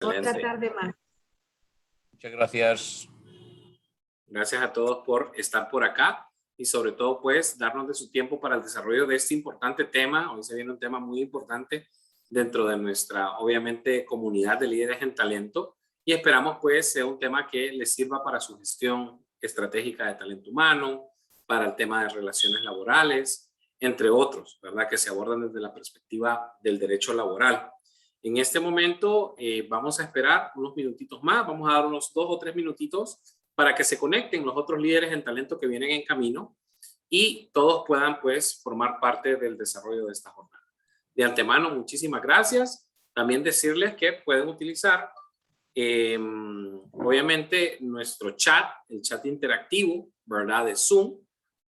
Otra Excelente. tarde más. Muchas gracias. Gracias a todos por estar por acá y sobre todo pues darnos de su tiempo para el desarrollo de este importante tema. Hoy se viene un tema muy importante dentro de nuestra, obviamente, comunidad de líderes en talento y esperamos pues sea un tema que les sirva para su gestión estratégica de talento humano, para el tema de relaciones laborales, entre otros, ¿verdad? Que se abordan desde la perspectiva del derecho laboral. En este momento vamos a esperar unos minutitos más, vamos a dar unos 2 o 3 minutitos para que se conecten los otros líderes en talento que vienen en camino y todos puedan pues formar parte del desarrollo de esta jornada. De antemano, muchísimas gracias. También decirles que pueden utilizar obviamente nuestro chat, el chat interactivo, ¿verdad? De Zoom,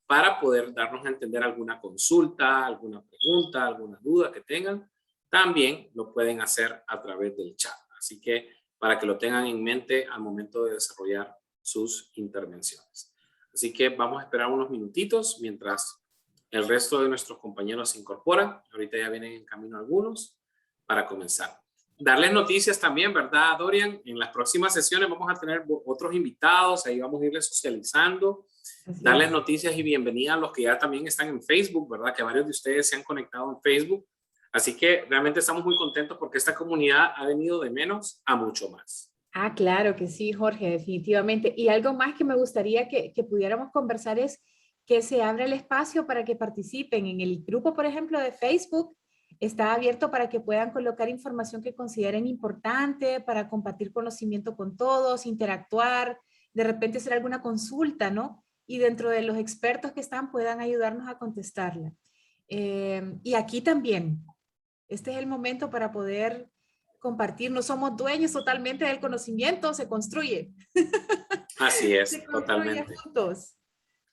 para poder darnos a entender alguna consulta, alguna pregunta, alguna duda que tengan. También lo pueden hacer a través del chat. Así que para que lo tengan en mente al momento de desarrollar sus intervenciones. Así que vamos a esperar unos minutitos mientras el resto de nuestros compañeros se incorporan. Ahorita ya vienen en camino algunos para comenzar. Darles noticias también, ¿verdad, Dorian? En las próximas sesiones vamos a tener otros invitados, ahí vamos a irles socializando. Darles noticias y bienvenida a los que ya también están en Facebook, ¿verdad? Que varios de ustedes se han conectado en Facebook. Así que realmente estamos muy contentos porque esta comunidad ha venido de menos a mucho más. Ah, claro que sí, Jorge, definitivamente. Y algo más que me gustaría que pudiéramos conversar es que se abra el espacio para que participen. En el grupo, por ejemplo, de Facebook, está abierto para que puedan colocar información que consideren importante, para compartir conocimiento con todos, interactuar, de repente hacer alguna consulta, ¿no? Y dentro de los expertos que están puedan ayudarnos a contestarla. Y aquí también, este es el momento para poder compartir. No somos dueños totalmente del conocimiento, se construye. Así es, Se construye totalmente. juntos.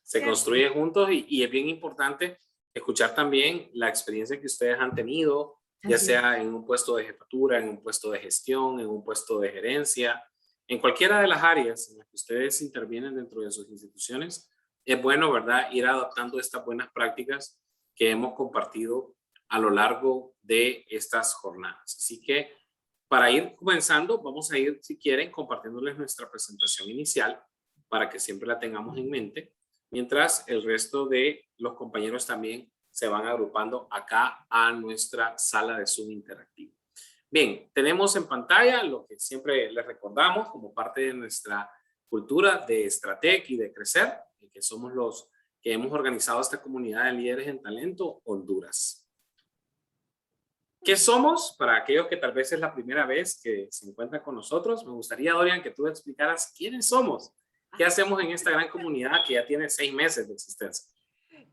Se construye juntos y es bien importante escuchar también la experiencia que ustedes han tenido, ya sea en un puesto de jefatura, en un puesto de gestión, en un puesto de gerencia, en cualquiera de las áreas en las que ustedes intervienen dentro de sus instituciones. Es bueno, ¿verdad?, ir adaptando estas buenas prácticas que hemos compartido a lo largo de estas jornadas. Así que para ir comenzando, vamos a ir, si quieren, compartiéndoles nuestra presentación inicial para que siempre la tengamos en mente, mientras el resto de los compañeros también se van agrupando acá a nuestra sala de Zoom interactivo. Bien, tenemos en pantalla lo que siempre les recordamos como parte de nuestra cultura de Stratec y de Crecer, que somos los que hemos organizado esta comunidad de líderes en talento, Honduras. ¿Qué somos? Para aquellos que tal vez es la primera vez que se encuentran con nosotros, me gustaría, Dorian, que tú explicaras quiénes somos. ¿Qué hacemos en esta gran comunidad que ya tiene 6 meses de existencia?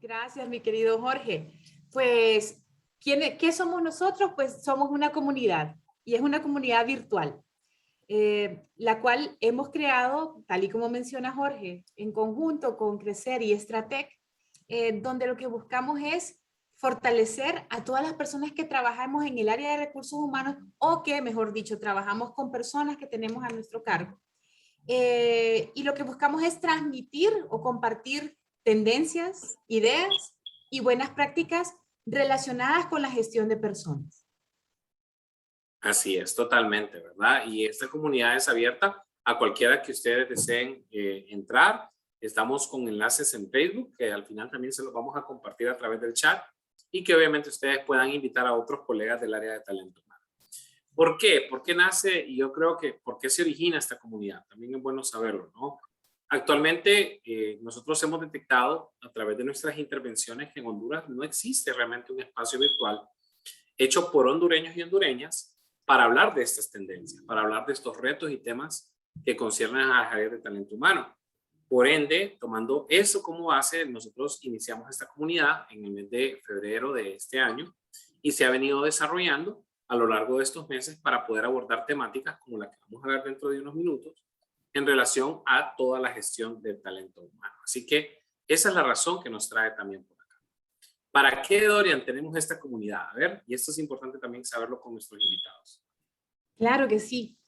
Gracias, mi querido Jorge. Pues, ¿qué somos nosotros? Pues somos una comunidad y es una comunidad virtual, la cual hemos creado, tal y como menciona Jorge, en conjunto con Crecer y Stratec, donde lo que buscamos es fortalecer a todas las personas que trabajamos en el área de recursos humanos o que, mejor dicho, trabajamos con personas que tenemos a nuestro cargo. Y lo que buscamos es transmitir o compartir tendencias, ideas y buenas prácticas relacionadas con la gestión de personas. Así es, totalmente, ¿verdad? Y esta comunidad es abierta a cualquiera que ustedes deseen entrar. Estamos con enlaces en Facebook, que al final también se los vamos a compartir a través del chat y que obviamente ustedes puedan invitar a otros colegas del área de talento humano. ¿Por qué? ¿Por qué nace? Y yo creo que, ¿por qué se origina esta comunidad? También es bueno saberlo, ¿no? Actualmente, nosotros hemos detectado a través de nuestras intervenciones que en Honduras no existe realmente un espacio virtual hecho por hondureños y hondureñas para hablar de estas tendencias, para hablar de estos retos y temas que conciernen a las áreas de talento humano. Por ende, tomando eso como base, nosotros iniciamos esta comunidad en el mes de febrero de este año y se ha venido desarrollando a lo largo de estos meses para poder abordar temáticas como la que vamos a ver dentro de unos minutos en relación a toda la gestión del talento humano. Así que esa es la razón que nos trae también por acá. ¿Para qué, Dorian, tenemos esta comunidad? A ver, y esto es importante también saberlo con nuestros invitados. Claro que sí.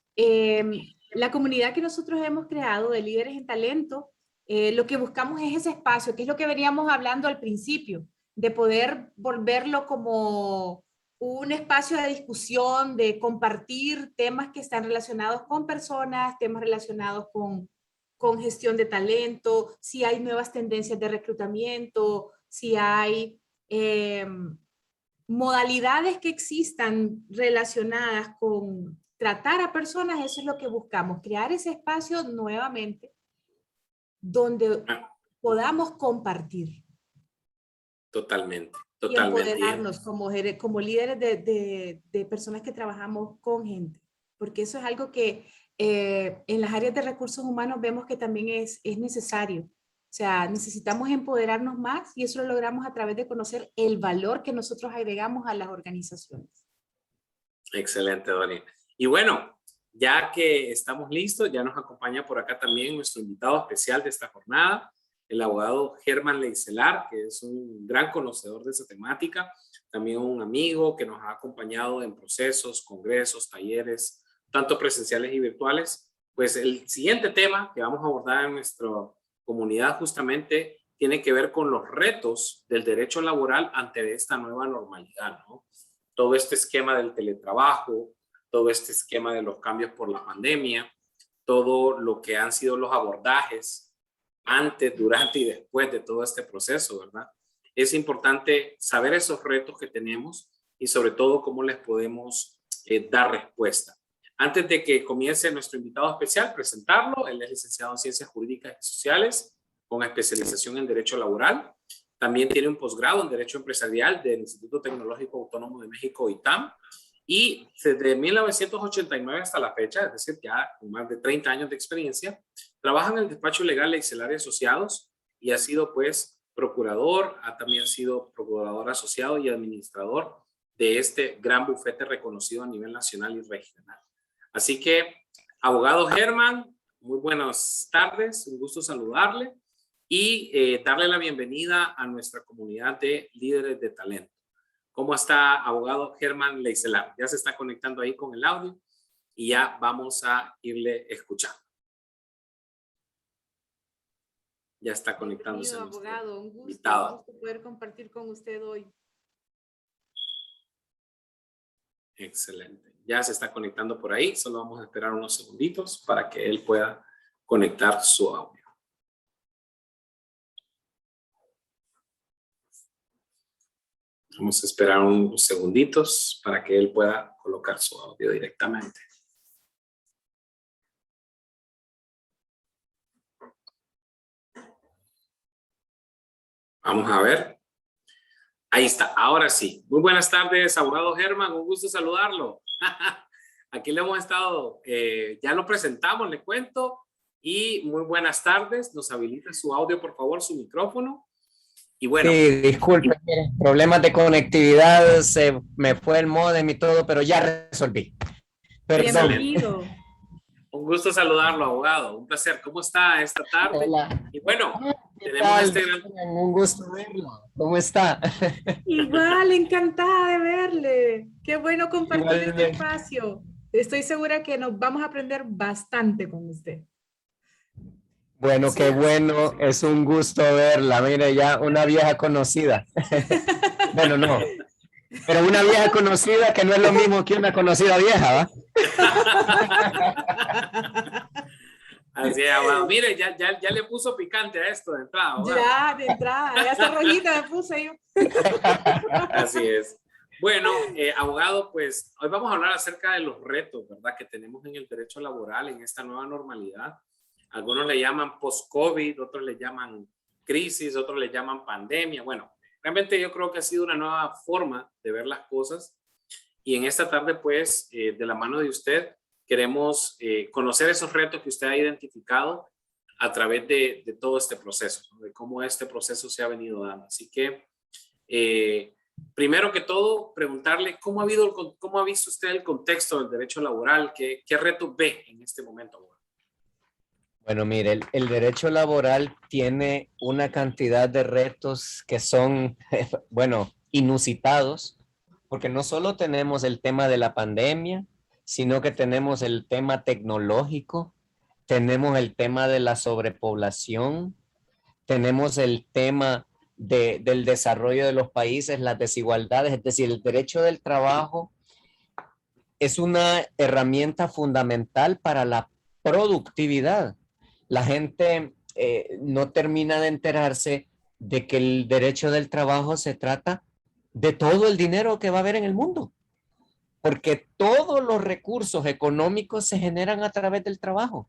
La comunidad que nosotros hemos creado de líderes en talento, lo que buscamos es ese espacio, que es lo que veníamos hablando al principio, de poder volverlo como un espacio de discusión, de compartir temas que están relacionados con personas, temas relacionados con gestión de talento, si hay nuevas tendencias de reclutamiento, si hay modalidades que existan relacionadas con tratar a personas. Eso es lo que buscamos, crear ese espacio nuevamente donde podamos compartir. Totalmente, Y totalmente. empoderarnos como líderes de personas que trabajamos con gente, porque eso es algo que en las áreas de recursos humanos vemos que también es necesario. O sea, necesitamos empoderarnos más y eso lo logramos a través de conocer el valor que nosotros agregamos a las organizaciones. Excelente, Dori. Y bueno, ya que estamos listos, ya nos acompaña por acá también nuestro invitado especial de esta jornada, el abogado Germán Leicelar, que es un gran conocedor de esa temática, también un amigo que nos ha acompañado en procesos, congresos, talleres, tanto presenciales y virtuales. Pues el siguiente tema que vamos a abordar en nuestra comunidad justamente tiene que ver con los retos del derecho laboral ante esta nueva normalidad, ¿no? Todo este esquema del teletrabajo, todo este esquema de los cambios por la pandemia, todo lo que han sido los abordajes antes, durante y después de todo este proceso, ¿verdad? Es importante saber esos retos que tenemos y sobre todo cómo les podemos dar respuesta. Antes de que comience nuestro invitado especial, presentarlo. Él es licenciado en Ciencias Jurídicas y Sociales con especialización en Derecho Laboral. También tiene un posgrado en Derecho Empresarial del Instituto Tecnológico Autónomo de México, ITAM. Y desde 1989 hasta la fecha, es decir, ya con más de 30 años de experiencia, trabaja en el despacho legal Leicelar y Asociados y ha sido pues procurador, ha también sido procurador asociado y administrador de este gran bufete reconocido a nivel nacional y regional. Así que, abogado Germán, muy buenas tardes, un gusto saludarle y darle la bienvenida a nuestra comunidad de líderes de talento. ¿Cómo está, abogado Germán Leicelar? Ya se está conectando ahí con el audio y ya vamos a irle escuchando. Ya está conectándose. Bienvenido, abogado, un gusto poder compartir con usted hoy. Excelente. Ya se está conectando por ahí. Solo vamos a esperar unos segunditos para que él pueda conectar su audio. Vamos a esperar unos segunditos para que él pueda colocar su audio directamente. Vamos a ver. Ahí está, ahora sí. Muy buenas tardes, abogado Germán, un gusto saludarlo. Aquí le hemos estado, ya lo presentamos, le cuento. Y muy buenas tardes, nos habilita su audio, por favor, su micrófono. Y bueno. Sí, disculpe, problemas de conectividad, se me fue el módem y todo, pero ya resolví. Perdón. Bienvenido. Un gusto saludarlo, abogado. Un placer. ¿Cómo está esta tarde? Hola. Y bueno, tenemos tal? este gran... Un gusto verlo. ¿Cómo está? Igual, encantada de verle. Qué bueno compartir Igualmente. este espacio. Estoy segura que nos vamos a aprender bastante con usted. Bueno, qué bueno. Es un gusto verla. Mire, ya una vieja conocida. Bueno, no. Pero una vieja conocida que no es lo mismo que una conocida vieja, ¿va? Así es, abogado. Mire, ya le puso picante a esto de entrada, abogado. Ya, de entrada. Ya está rojita me puse yo. Así es. Bueno, abogado, pues hoy vamos a hablar acerca de los retos, ¿verdad?, que tenemos en el derecho laboral en esta nueva normalidad. Algunos le llaman post-COVID, otros le llaman crisis, otros le llaman pandemia. Bueno, realmente yo creo que ha sido una nueva forma de ver las cosas. Y en esta tarde, pues, de la mano de usted, queremos conocer esos retos que usted ha identificado a través de todo este proceso, ¿no?, de cómo este proceso se ha venido dando. Así que, primero que todo, preguntarle cómo ha visto usted el contexto del derecho laboral, qué retos ve en este momento. Bueno, mire, el derecho laboral tiene una cantidad de retos que son, bueno, inusitados, porque no solo tenemos el tema de la pandemia, sino que tenemos el tema tecnológico, tenemos el tema de la sobrepoblación, tenemos el tema del desarrollo de los países, las desigualdades, es decir, el derecho del trabajo es una herramienta fundamental para la productividad. La gente no termina de enterarse de que el derecho del trabajo se trata de todo el dinero que va a haber en el mundo, porque todos los recursos económicos se generan a través del trabajo.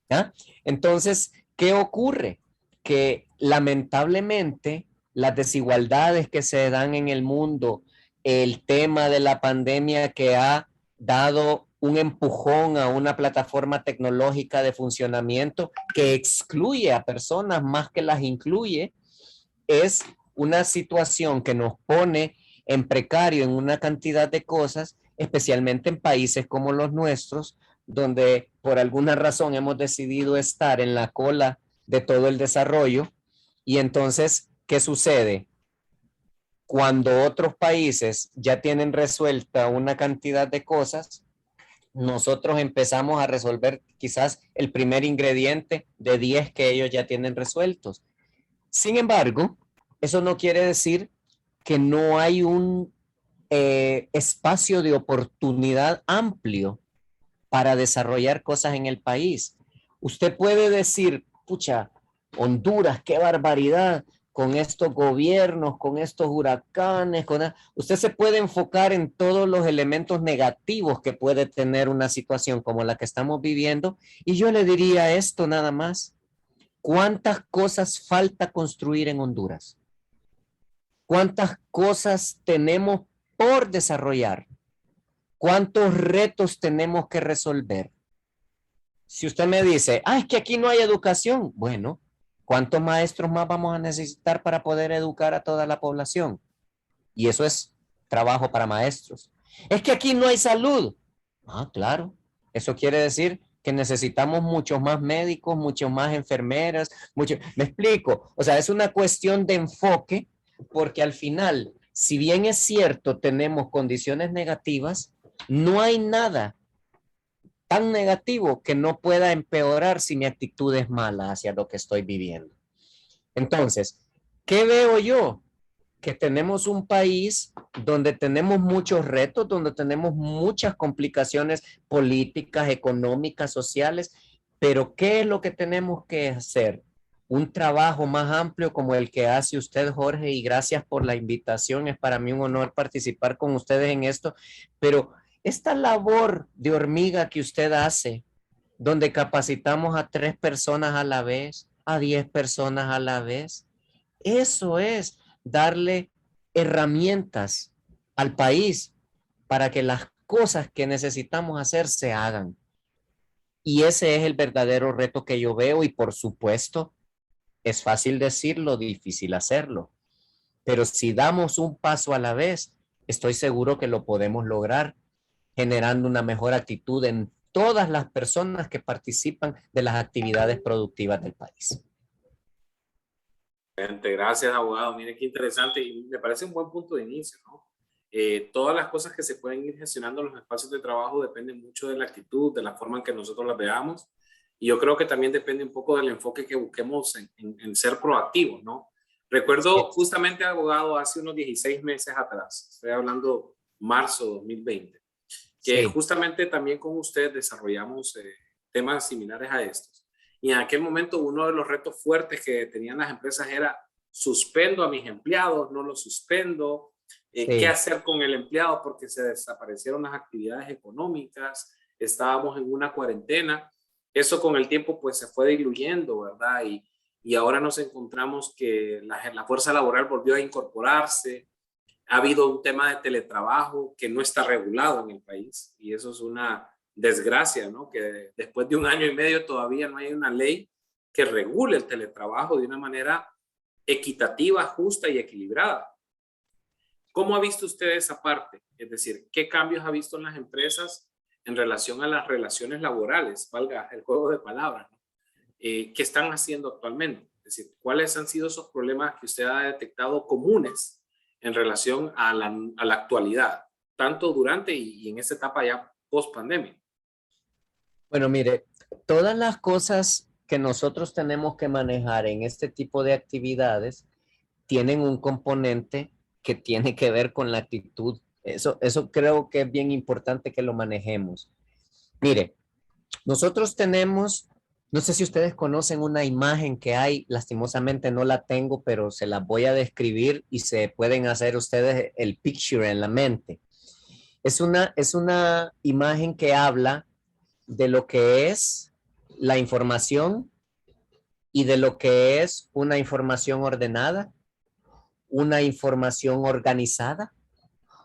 ¿Ya? Entonces, ¿qué ocurre? Que lamentablemente las desigualdades que se dan en el mundo, el tema de la pandemia que ha dado un empujón a una plataforma tecnológica de funcionamiento que excluye a personas más que las incluye, es una situación que nos pone en precario en una cantidad de cosas, especialmente en países como los nuestros, donde por alguna razón hemos decidido estar en la cola de todo el desarrollo. Y entonces, ¿qué sucede? Cuando otros países ya tienen resuelta una cantidad de cosas, nosotros empezamos a resolver quizás el primer ingrediente de 10 que ellos ya tienen resueltos. Sin embargo, eso no quiere decir que no hay un espacio de oportunidad amplio para desarrollar cosas en el país. Usted puede decir, pucha, Honduras, qué barbaridad con estos gobiernos, con estos huracanes, usted se puede enfocar en todos los elementos negativos que puede tener una situación como la que estamos viviendo, y yo le diría esto nada más. ¿Cuántas cosas falta construir en Honduras? ¿Cuántas cosas tenemos por desarrollar? ¿Cuántos retos tenemos que resolver? Si usted me dice, es que aquí no hay educación, bueno, ¿cuántos maestros más vamos a necesitar para poder educar a toda la población? Y eso es trabajo para maestros. Es que aquí no hay salud. Claro, eso quiere decir que necesitamos muchos más médicos, muchos más enfermeras, me explico, o sea, es una cuestión de enfoque, porque al final, si bien es cierto, tenemos condiciones negativas, no hay nada tan negativo que no pueda empeorar si mi actitud es mala hacia lo que estoy viviendo. Entonces, ¿qué veo yo? Que tenemos un país donde tenemos muchos retos, donde tenemos muchas complicaciones políticas, económicas, sociales, pero ¿qué es lo que tenemos que hacer? Un trabajo más amplio como el que hace usted, Jorge, y gracias por la invitación. Es para mí un honor participar con ustedes en esto, pero esta labor de hormiga que usted hace, donde capacitamos a 3 personas a la vez, a 10 personas a la vez, eso es darle herramientas al país para que las cosas que necesitamos hacer se hagan. Y ese es el verdadero reto que yo veo, y por supuesto, es fácil decirlo, difícil hacerlo. Pero si damos un paso a la vez, estoy seguro que lo podemos lograr, generando una mejor actitud en todas las personas que participan de las actividades productivas del país. Gracias, abogado. Mire qué interesante, y me parece un buen punto de inicio, ¿no? Todas las cosas que se pueden ir gestionando en los espacios de trabajo dependen mucho de la actitud, de la forma en que nosotros las veamos, y yo creo que también depende un poco del enfoque que busquemos en ser proactivos, ¿no? Recuerdo justamente, abogado, hace unos 16 meses atrás, estoy hablando marzo 2020, que justamente también con usted desarrollamos temas similares a estos. Y en aquel momento uno de los retos fuertes que tenían las empresas era: suspendo a mis empleados, no los suspendo, qué hacer con el empleado porque se desaparecieron las actividades económicas, estábamos en una cuarentena. Eso con el tiempo pues se fue diluyendo, ¿verdad? Y ahora nos encontramos que la fuerza laboral volvió a incorporarse. Ha habido un tema de teletrabajo que no está regulado en el país, y eso es una desgracia, ¿no? Que después de 1 año y medio todavía no hay una ley que regule el teletrabajo de una manera equitativa, justa y equilibrada. ¿Cómo ha visto usted esa parte? Es decir, ¿qué cambios ha visto en las empresas en relación a las relaciones laborales, valga el juego de palabras, ¿no? ¿Qué están haciendo actualmente? Es decir, ¿cuáles han sido esos problemas que usted ha detectado comunes en relación a la actualidad, tanto durante y en esta etapa ya post pandemia? Bueno, mire, todas las cosas que nosotros tenemos que manejar en este tipo de actividades tienen un componente que tiene que ver con la actitud. Eso creo que es bien importante que lo manejemos. Mire, nosotros tenemos, no sé si ustedes conocen una imagen que hay, lastimosamente no la tengo, pero se las voy a describir y se pueden hacer ustedes el picture en la mente. Es una imagen que habla de lo que es la información y de lo que es una información ordenada, una información organizada,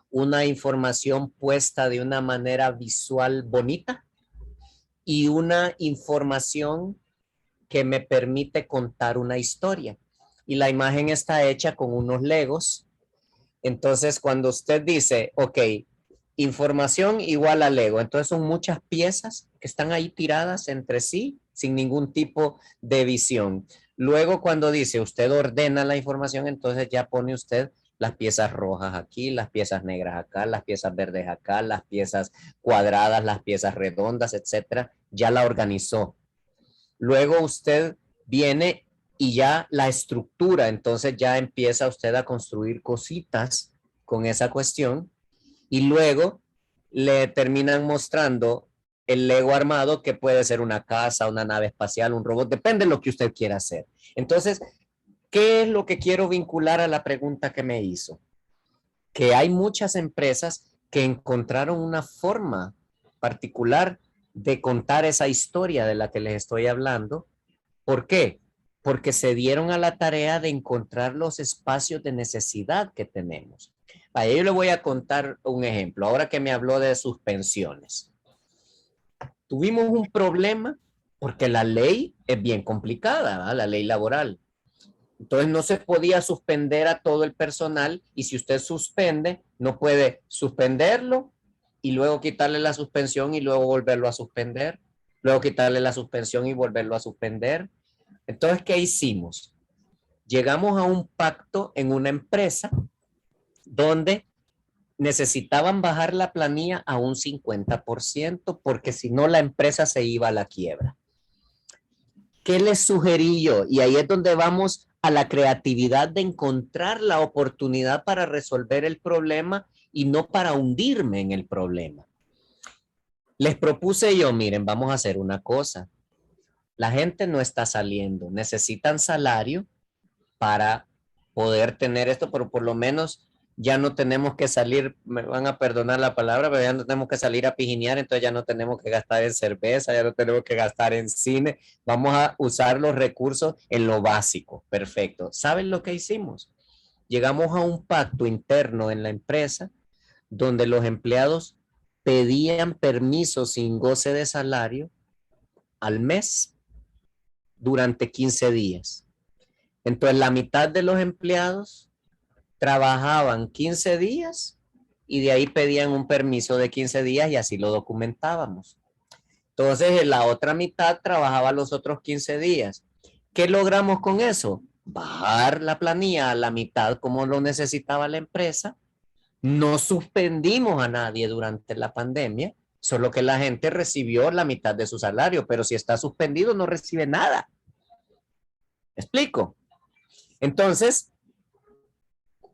una información puesta de una manera visual bonita y una información que me permite contar una historia. Y la imagen está hecha con unos legos. Entonces, cuando usted dice, ok, información igual a Lego, entonces son muchas piezas que están ahí tiradas entre sí sin ningún tipo de visión. Luego, cuando dice usted ordena la información, entonces ya pone usted las piezas rojas aquí, las piezas negras acá, las piezas verdes acá, las piezas cuadradas, las piezas redondas, etcétera. Ya la organizó. Luego usted viene y ya la estructura, entonces ya empieza usted a construir cositas con esa cuestión y luego le terminan mostrando el Lego armado que puede ser una casa, una nave espacial, un robot, depende de lo que usted quiera hacer. Entonces, ¿qué es lo que quiero vincular a la pregunta que me hizo? Que hay muchas empresas que encontraron una forma particular de contar esa historia de la que les estoy hablando. ¿Por qué? Porque se dieron a la tarea de encontrar los espacios de necesidad que tenemos. Vaya, yo le voy a contar un ejemplo. Ahora que me habló de suspensiones. Tuvimos un problema porque la ley es bien complicada, ¿verdad? La ley laboral. Entonces no se podía suspender a todo el personal y si usted suspende, no puede suspenderlo y luego quitarle la suspensión y luego volverlo a suspender, luego quitarle la suspensión y volverlo a suspender. Entonces, ¿qué hicimos? Llegamos a un pacto en una empresa donde necesitaban bajar la planilla a un 50% porque si no la empresa se iba a la quiebra. ¿Qué les sugerí yo? Y ahí es donde vamos a la creatividad de encontrar la oportunidad para resolver el problema y no para hundirme en el problema. Les propuse yo, miren, vamos a hacer una cosa. La gente no está saliendo, necesitan salario para poder tener esto, pero por lo menos ya no tenemos que salir, me van a perdonar la palabra, pero ya no tenemos que salir a pijinear, entonces ya no tenemos que gastar en cerveza, ya no tenemos que gastar en cine, vamos a usar los recursos en lo básico. Perfecto. ¿Saben lo que hicimos? Llegamos a un pacto interno en la empresa donde los empleados pedían permiso sin goce de salario al mes durante 15 días. Entonces, la mitad de los empleados trabajaban 15 días y de ahí pedían un permiso de 15 días y así lo documentábamos. Entonces, la otra mitad trabajaba los otros 15 días. ¿Qué logramos con eso? Bajar la planilla a la mitad como lo necesitaba la empresa. No suspendimos a nadie durante la pandemia, solo que la gente recibió la mitad de su salario, pero si está suspendido no recibe nada. ¿Me explico? Entonces,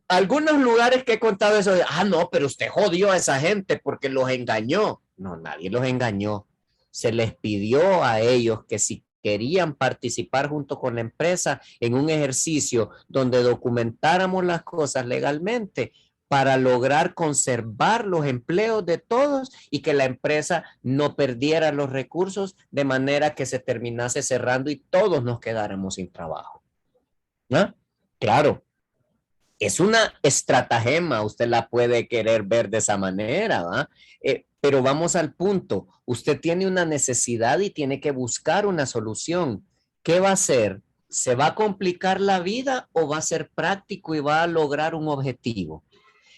algunos lugares que he contado eso, no, pero usted jodió a esa gente porque los engañó. No, nadie los engañó. Se les pidió a ellos que si querían participar junto con la empresa en un ejercicio donde documentáramos las cosas legalmente para lograr conservar los empleos de todos y que la empresa no perdiera los recursos de manera que se terminase cerrando y todos nos quedáramos sin trabajo. ¿No? Claro, es una estratagema, usted la puede querer ver de esa manera, ¿va? Pero vamos al punto, usted tiene una necesidad y tiene que buscar una solución. ¿Qué va a hacer? ¿Se va a complicar la vida o va a ser práctico y va a lograr un objetivo?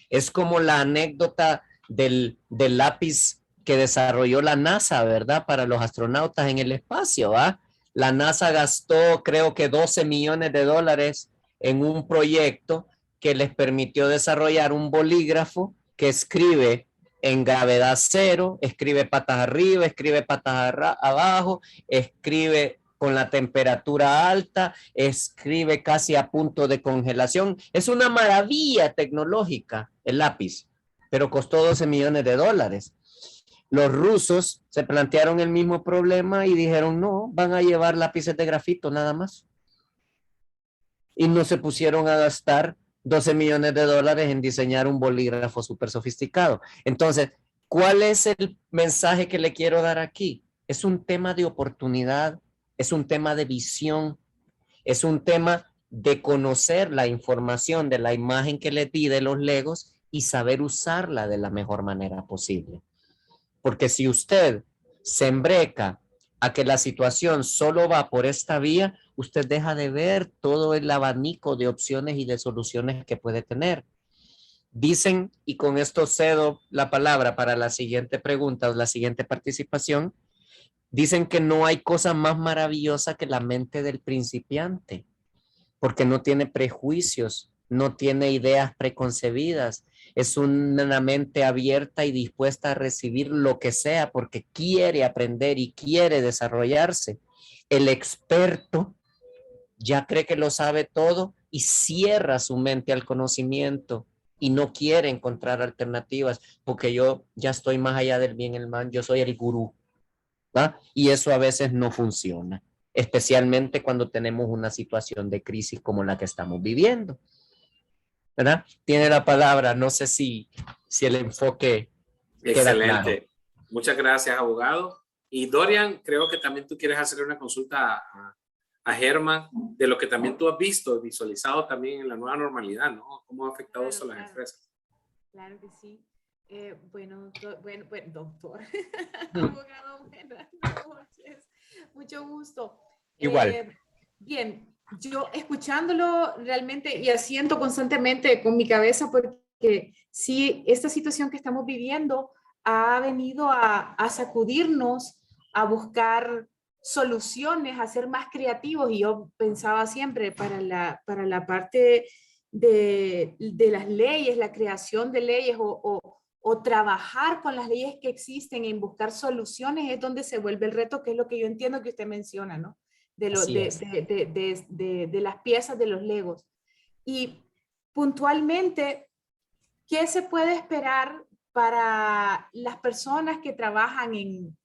Es como la anécdota del lápiz que desarrolló la NASA, ¿verdad? Para los astronautas en el espacio, ¿va? La NASA gastó, creo que $12 millones en un proyecto que les permitió desarrollar un bolígrafo que escribe en gravedad cero, escribe patas arriba, escribe patas abajo, escribe con la temperatura alta, escribe casi a punto de congelación. Es una maravilla tecnológica el lápiz, pero costó 12 millones de dólares. Los rusos se plantearon el mismo problema y dijeron, no, van a llevar lápices de grafito nada más. Y no se pusieron a gastar 12 millones de dólares en diseñar un bolígrafo súper sofisticado. Entonces, ¿cuál es el mensaje que le quiero dar aquí? Es un tema de oportunidad, es un tema de visión, es un tema de conocer la información de la imagen que le di de los Legos y saber usarla de la mejor manera posible. Porque si usted se embreca a que la situación solo va por esta vía, usted deja de ver todo el abanico de opciones y de soluciones que puede tener. Dicen, y con esto cedo la palabra para la siguiente pregunta o la siguiente participación, dicen que no hay cosa más maravillosa que la mente del principiante, porque no tiene prejuicios, no tiene ideas preconcebidas, es una mente abierta y dispuesta a recibir lo que sea porque quiere aprender y quiere desarrollarse. El experto ya cree que lo sabe todo y cierra su mente al conocimiento y no quiere encontrar alternativas porque yo ya estoy más allá del bien y el mal, yo soy el gurú, ¿va? Y eso a veces no funciona, especialmente cuando tenemos una situación de crisis como la que estamos viviendo, ¿verdad? Tiene la palabra, no sé si el enfoque queda claro. Excelente. Muchas gracias, abogado. Y Dorian, creo que también tú quieres hacer una consulta a Germán de lo que también tú has visto, visualizado también en la nueva normalidad, ¿no? ¿Cómo ha afectado eso a las empresas? Claro que sí. Bueno, doctor, abogado, buenas noches, mucho gusto. Igual. Bien, yo escuchándolo realmente y asiento constantemente con mi cabeza porque sí, esta situación que estamos viviendo ha venido a sacudirnos, a buscar soluciones, a ser más creativos y yo pensaba siempre para la parte de las leyes, la creación de leyes o trabajar con las leyes que existen en buscar soluciones es donde se vuelve el reto, que es lo que yo entiendo que usted menciona, ¿no? De las piezas de los Legos. Y puntualmente, ¿qué se puede esperar para las personas que trabajan en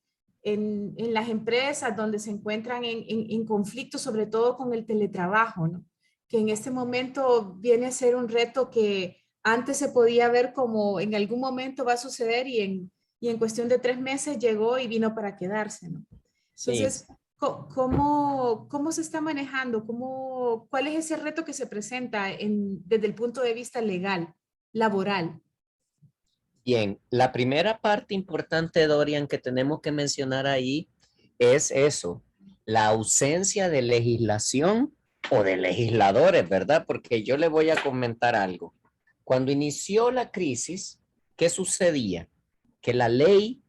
las empresas donde se encuentran en conflicto, sobre todo con el teletrabajo, ¿no? Que en este momento viene a ser un reto que antes se podía ver como en algún momento va a suceder y en cuestión de 3 meses llegó y vino para quedarse, ¿no? Entonces, sí. ¿Cómo se está manejando? ¿Cuál es ese reto que se presenta desde el punto de vista legal, laboral? Bien, la primera parte importante, Dorian, que tenemos que mencionar ahí es eso, la ausencia de legislación o de legisladores, ¿verdad? Porque yo le voy a comentar algo. Cuando inició la crisis, ¿qué sucedía? Que la ley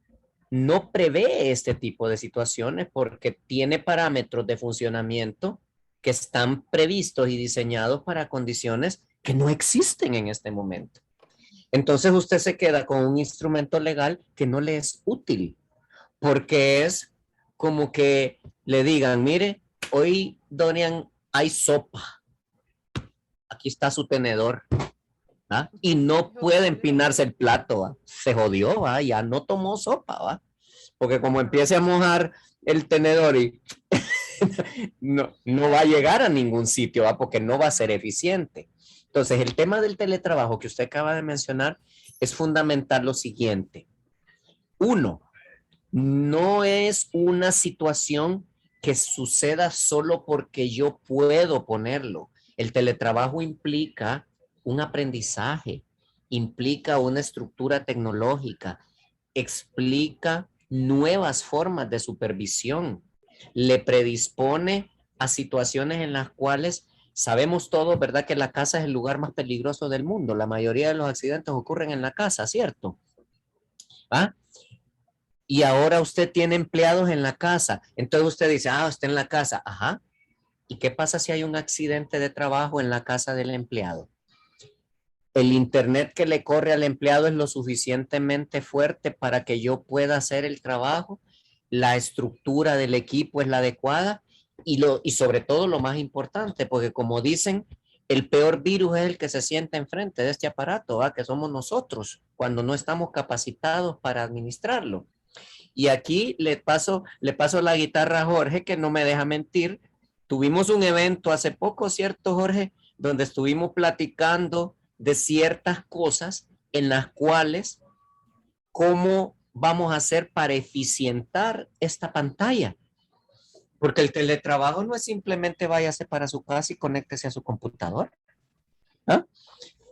no prevé este tipo de situaciones porque tiene parámetros de funcionamiento que están previstos y diseñados para condiciones que no existen en este momento. Entonces usted se queda con un instrumento legal que no le es útil, porque es como que le digan, mire, hoy, Dorian, hay sopa. Aquí está su tenedor. ¿Ah? Y no puede empinarse el plato, ¿va? Se jodió, ¿va? Ya no tomó sopa, ¿va? Porque como empiece a mojar el tenedor y no va a llegar a ningún sitio, ¿va? Porque no va a ser eficiente. Entonces, el tema del teletrabajo que usted acaba de mencionar es fundamental lo siguiente. Uno, no es una situación que suceda solo porque yo puedo ponerlo. El teletrabajo implica un aprendizaje, implica una estructura tecnológica, explica nuevas formas de supervisión, le predispone a situaciones en las cuales sabemos todos, ¿verdad?, que la casa es el lugar más peligroso del mundo. La mayoría de los accidentes ocurren en la casa, ¿cierto? ¿Ah? Y ahora usted tiene empleados en la casa. Entonces usted dice, está en la casa. Ajá. ¿Y qué pasa si hay un accidente de trabajo en la casa del empleado? El internet que le corre al empleado es lo suficientemente fuerte para que yo pueda hacer el trabajo. La estructura del equipo es la adecuada. y sobre todo lo más importante, porque como dicen, el peor virus es el que se sienta enfrente de este aparato, ¿va? Que somos nosotros, cuando no estamos capacitados para administrarlo. Y aquí le paso la guitarra a Jorge, que no me deja mentir. Tuvimos un evento hace poco, ¿cierto, Jorge? Donde estuvimos platicando de ciertas cosas en las cuales, cómo vamos a hacer para eficientar esta pantalla. Porque el teletrabajo no es simplemente váyase para su casa y conéctese a su computador. ¿Ah?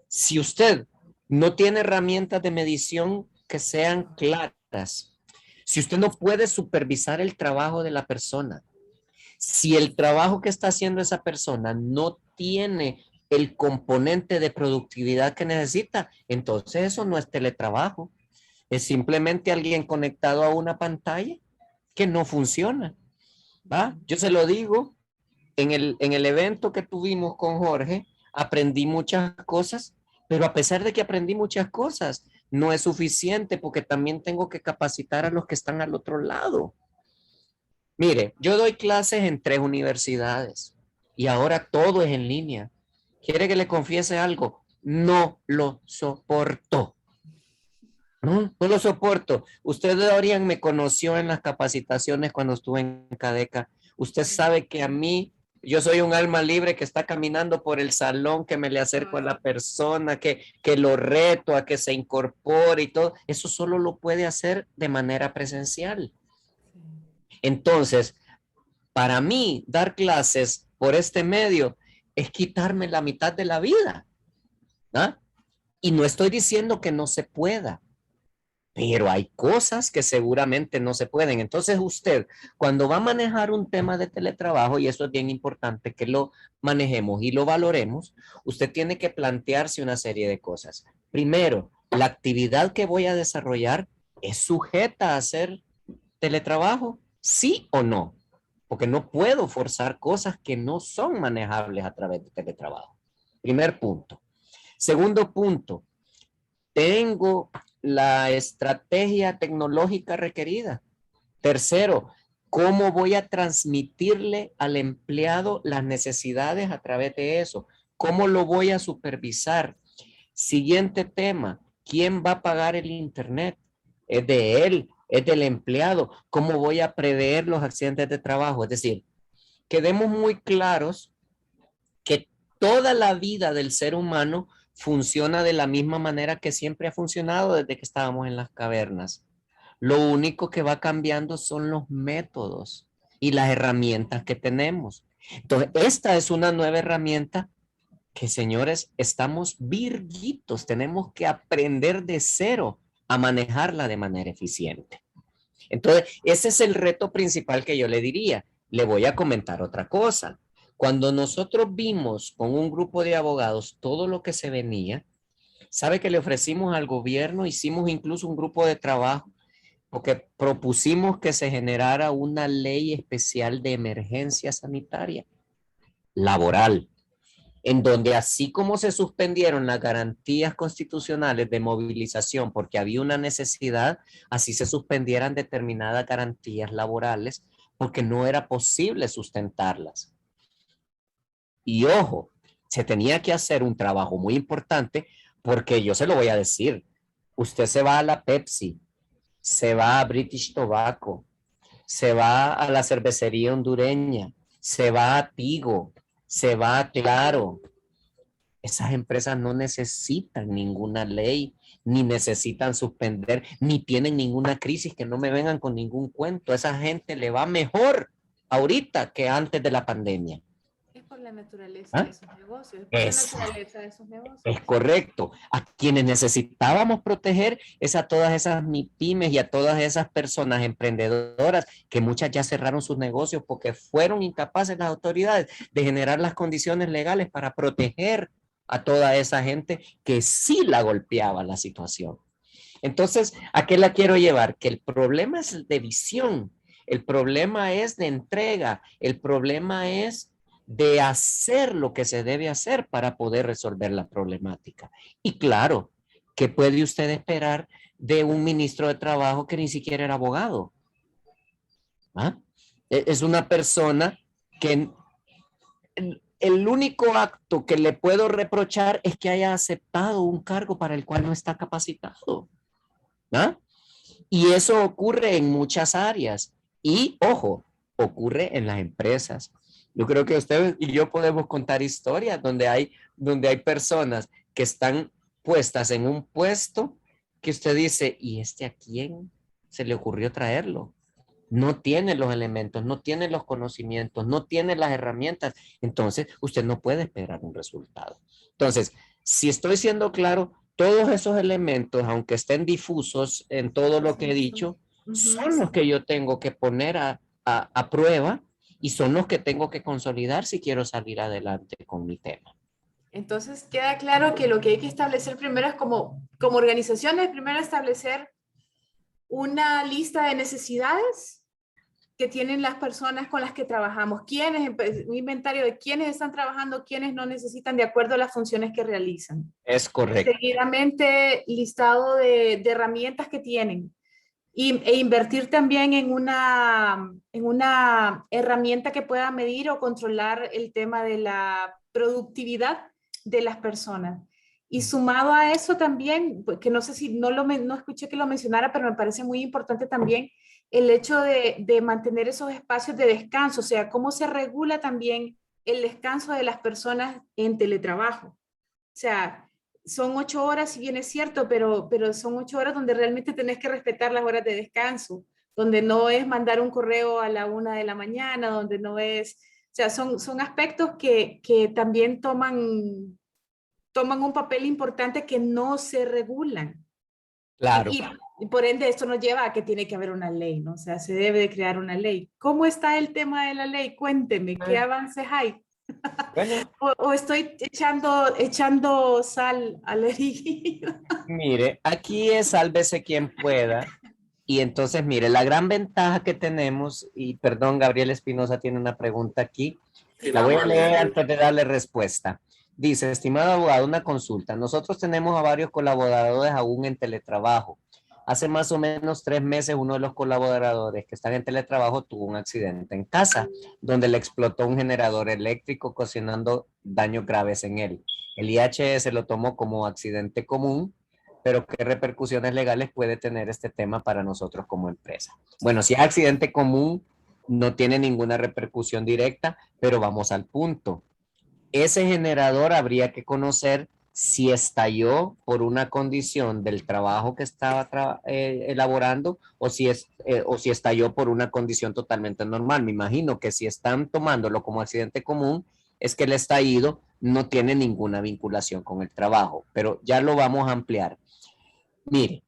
Si usted no tiene herramientas de medición que sean claras, si usted no puede supervisar el trabajo de la persona, si el trabajo que está haciendo esa persona no tiene el componente de productividad que necesita, entonces eso no es teletrabajo. Es simplemente alguien conectado a una pantalla que no funciona. ¿Va? Yo se lo digo, en el evento que tuvimos con Jorge, aprendí muchas cosas, pero a pesar de que aprendí muchas cosas, no es suficiente porque también tengo que capacitar a los que están al otro lado. Mire, yo doy clases en 3 universidades y ahora todo es en línea. ¿Quiere que le confiese algo? No lo soporto. No lo soporto. Usted, Dorian, me conoció en las capacitaciones cuando estuve en Cadeca. Usted sabe que a mí, yo soy un alma libre que está caminando por el salón, que me le acerco a la persona, que lo reto a que se incorpore y todo. Eso solo lo puede hacer de manera presencial. Entonces, para mí, dar clases por este medio es quitarme la mitad de la vida. ¿Ah? Y no estoy diciendo que no se pueda, pero hay cosas que seguramente no se pueden. Entonces usted, cuando va a manejar un tema de teletrabajo, y eso es bien importante que lo manejemos y lo valoremos, usted tiene que plantearse una serie de cosas. Primero, la actividad que voy a desarrollar es sujeta a hacer teletrabajo, sí o no, porque no puedo forzar cosas que no son manejables a través de teletrabajo. Primer punto. Segundo punto, tengo la estrategia tecnológica requerida. Tercero, ¿cómo voy a transmitirle al empleado las necesidades a través de eso? ¿Cómo lo voy a supervisar? Siguiente tema, ¿quién va a pagar el internet? ¿Es de él? ¿Es del empleado? ¿Cómo voy a prever los accidentes de trabajo? Es decir, quedemos muy claros que toda la vida del ser humano funciona de la misma manera que siempre ha funcionado desde que estábamos en las cavernas. Lo único que va cambiando son los métodos y las herramientas que tenemos. Entonces, esta es una nueva herramienta que, señores, estamos virguitos. Tenemos que aprender de cero a manejarla de manera eficiente. Entonces, ese es el reto principal que yo le diría. Le voy a comentar otra cosa. Cuando nosotros vimos con un grupo de abogados todo lo que se venía, ¿sabe que le ofrecimos al gobierno? Hicimos incluso un grupo de trabajo porque propusimos que se generara una ley especial de emergencia sanitaria laboral, en donde así como se suspendieron las garantías constitucionales de movilización porque había una necesidad, así se suspendieran determinadas garantías laborales porque no era posible sustentarlas. Y ojo, se tenía que hacer un trabajo muy importante porque yo se lo voy a decir, usted se va a la Pepsi, se va a British Tobacco, se va a la cervecería hondureña, se va a Tigo, se va a Claro. Esas empresas no necesitan ninguna ley, ni necesitan suspender, ni tienen ninguna crisis, que no me vengan con ningún cuento. A esa gente le va mejor ahorita que antes de la pandemia. Es por la naturaleza ¿Ah? de esos negocios. Es por la naturaleza de esos negocios. Es correcto. A quienes necesitábamos proteger es a todas esas pymes y a todas esas personas emprendedoras que muchas ya cerraron sus negocios porque fueron incapaces las autoridades de generar las condiciones legales para proteger a toda esa gente que sí la golpeaba la situación. Entonces, ¿a qué la quiero llevar? Que el problema es de visión, el problema es de entrega, el problema es de hacer lo que se debe hacer para poder resolver la problemática. Y claro, ¿qué puede usted esperar de un ministro de Trabajo que ni siquiera era abogado? ¿Ah? Es una persona que el único acto que le puedo reprochar es que haya aceptado un cargo para el cual no está capacitado. ¿Ah? Y eso ocurre en muchas áreas. Y, ojo, ocurre en las empresas. Yo creo que ustedes y yo podemos contar historias donde hay personas que están puestas en un puesto que usted dice, ¿y a quién se le ocurrió traerlo? No tiene los elementos, no tiene los conocimientos, no tiene las herramientas. Entonces, usted no puede esperar un resultado. Entonces, si estoy siendo claro, todos esos elementos, aunque estén difusos en todo lo que he dicho, son los que yo tengo que poner a prueba y son los que tengo que consolidar si quiero salir adelante con mi tema. Entonces queda claro que lo que hay que establecer primero es como organizaciones, primero establecer una lista de necesidades que tienen las personas con las que trabajamos, un inventario de quiénes están trabajando, quiénes no necesitan de acuerdo a las funciones que realizan. Es correcto. Seguidamente, listado de herramientas que tienen e invertir también en una herramienta que pueda medir o controlar el tema de la productividad de las personas. Y sumado a eso también, que no sé si no escuché que lo mencionara, pero me parece muy importante también el hecho de mantener esos espacios de descanso, o sea, cómo se regula también el descanso de las personas en teletrabajo. O sea, son 8 horas, si bien es cierto, pero son 8 horas donde realmente tenés que respetar las horas de descanso, donde no es mandar un correo a la 1 de la mañana, donde no es, o sea, son aspectos que también toman un papel importante que no se regulan. Claro. Y por ende esto nos lleva a que tiene que haber una ley, ¿no? O sea, se debe de crear una ley. ¿Cómo está el tema de la ley? Cuénteme, ¿qué avances hay? Bueno, o estoy echando sal a la herida. mire, aquí es sálvese quien pueda. Y entonces, mire, la gran ventaja que tenemos, y perdón, Gabriel Espinosa tiene una pregunta aquí, la voy a leer antes de darle respuesta. Dice, estimado abogado, una consulta. Nosotros tenemos a varios colaboradores aún en teletrabajo. Hace más o menos 3 meses, uno de los colaboradores que están en teletrabajo tuvo un accidente en casa, donde le explotó un generador eléctrico, ocasionando daños graves en él. El IHS lo tomó como accidente común, pero ¿qué repercusiones legales puede tener este tema para nosotros como empresa? Bueno, si es accidente común, no tiene ninguna repercusión directa, pero vamos al punto. Ese generador habría que conocer si estalló por una condición del trabajo que estaba elaborando o si estalló por una condición totalmente normal. Me imagino que si están tomándolo como accidente común, es que el estallido no tiene ninguna vinculación con el trabajo, pero ya lo vamos a ampliar. Mire,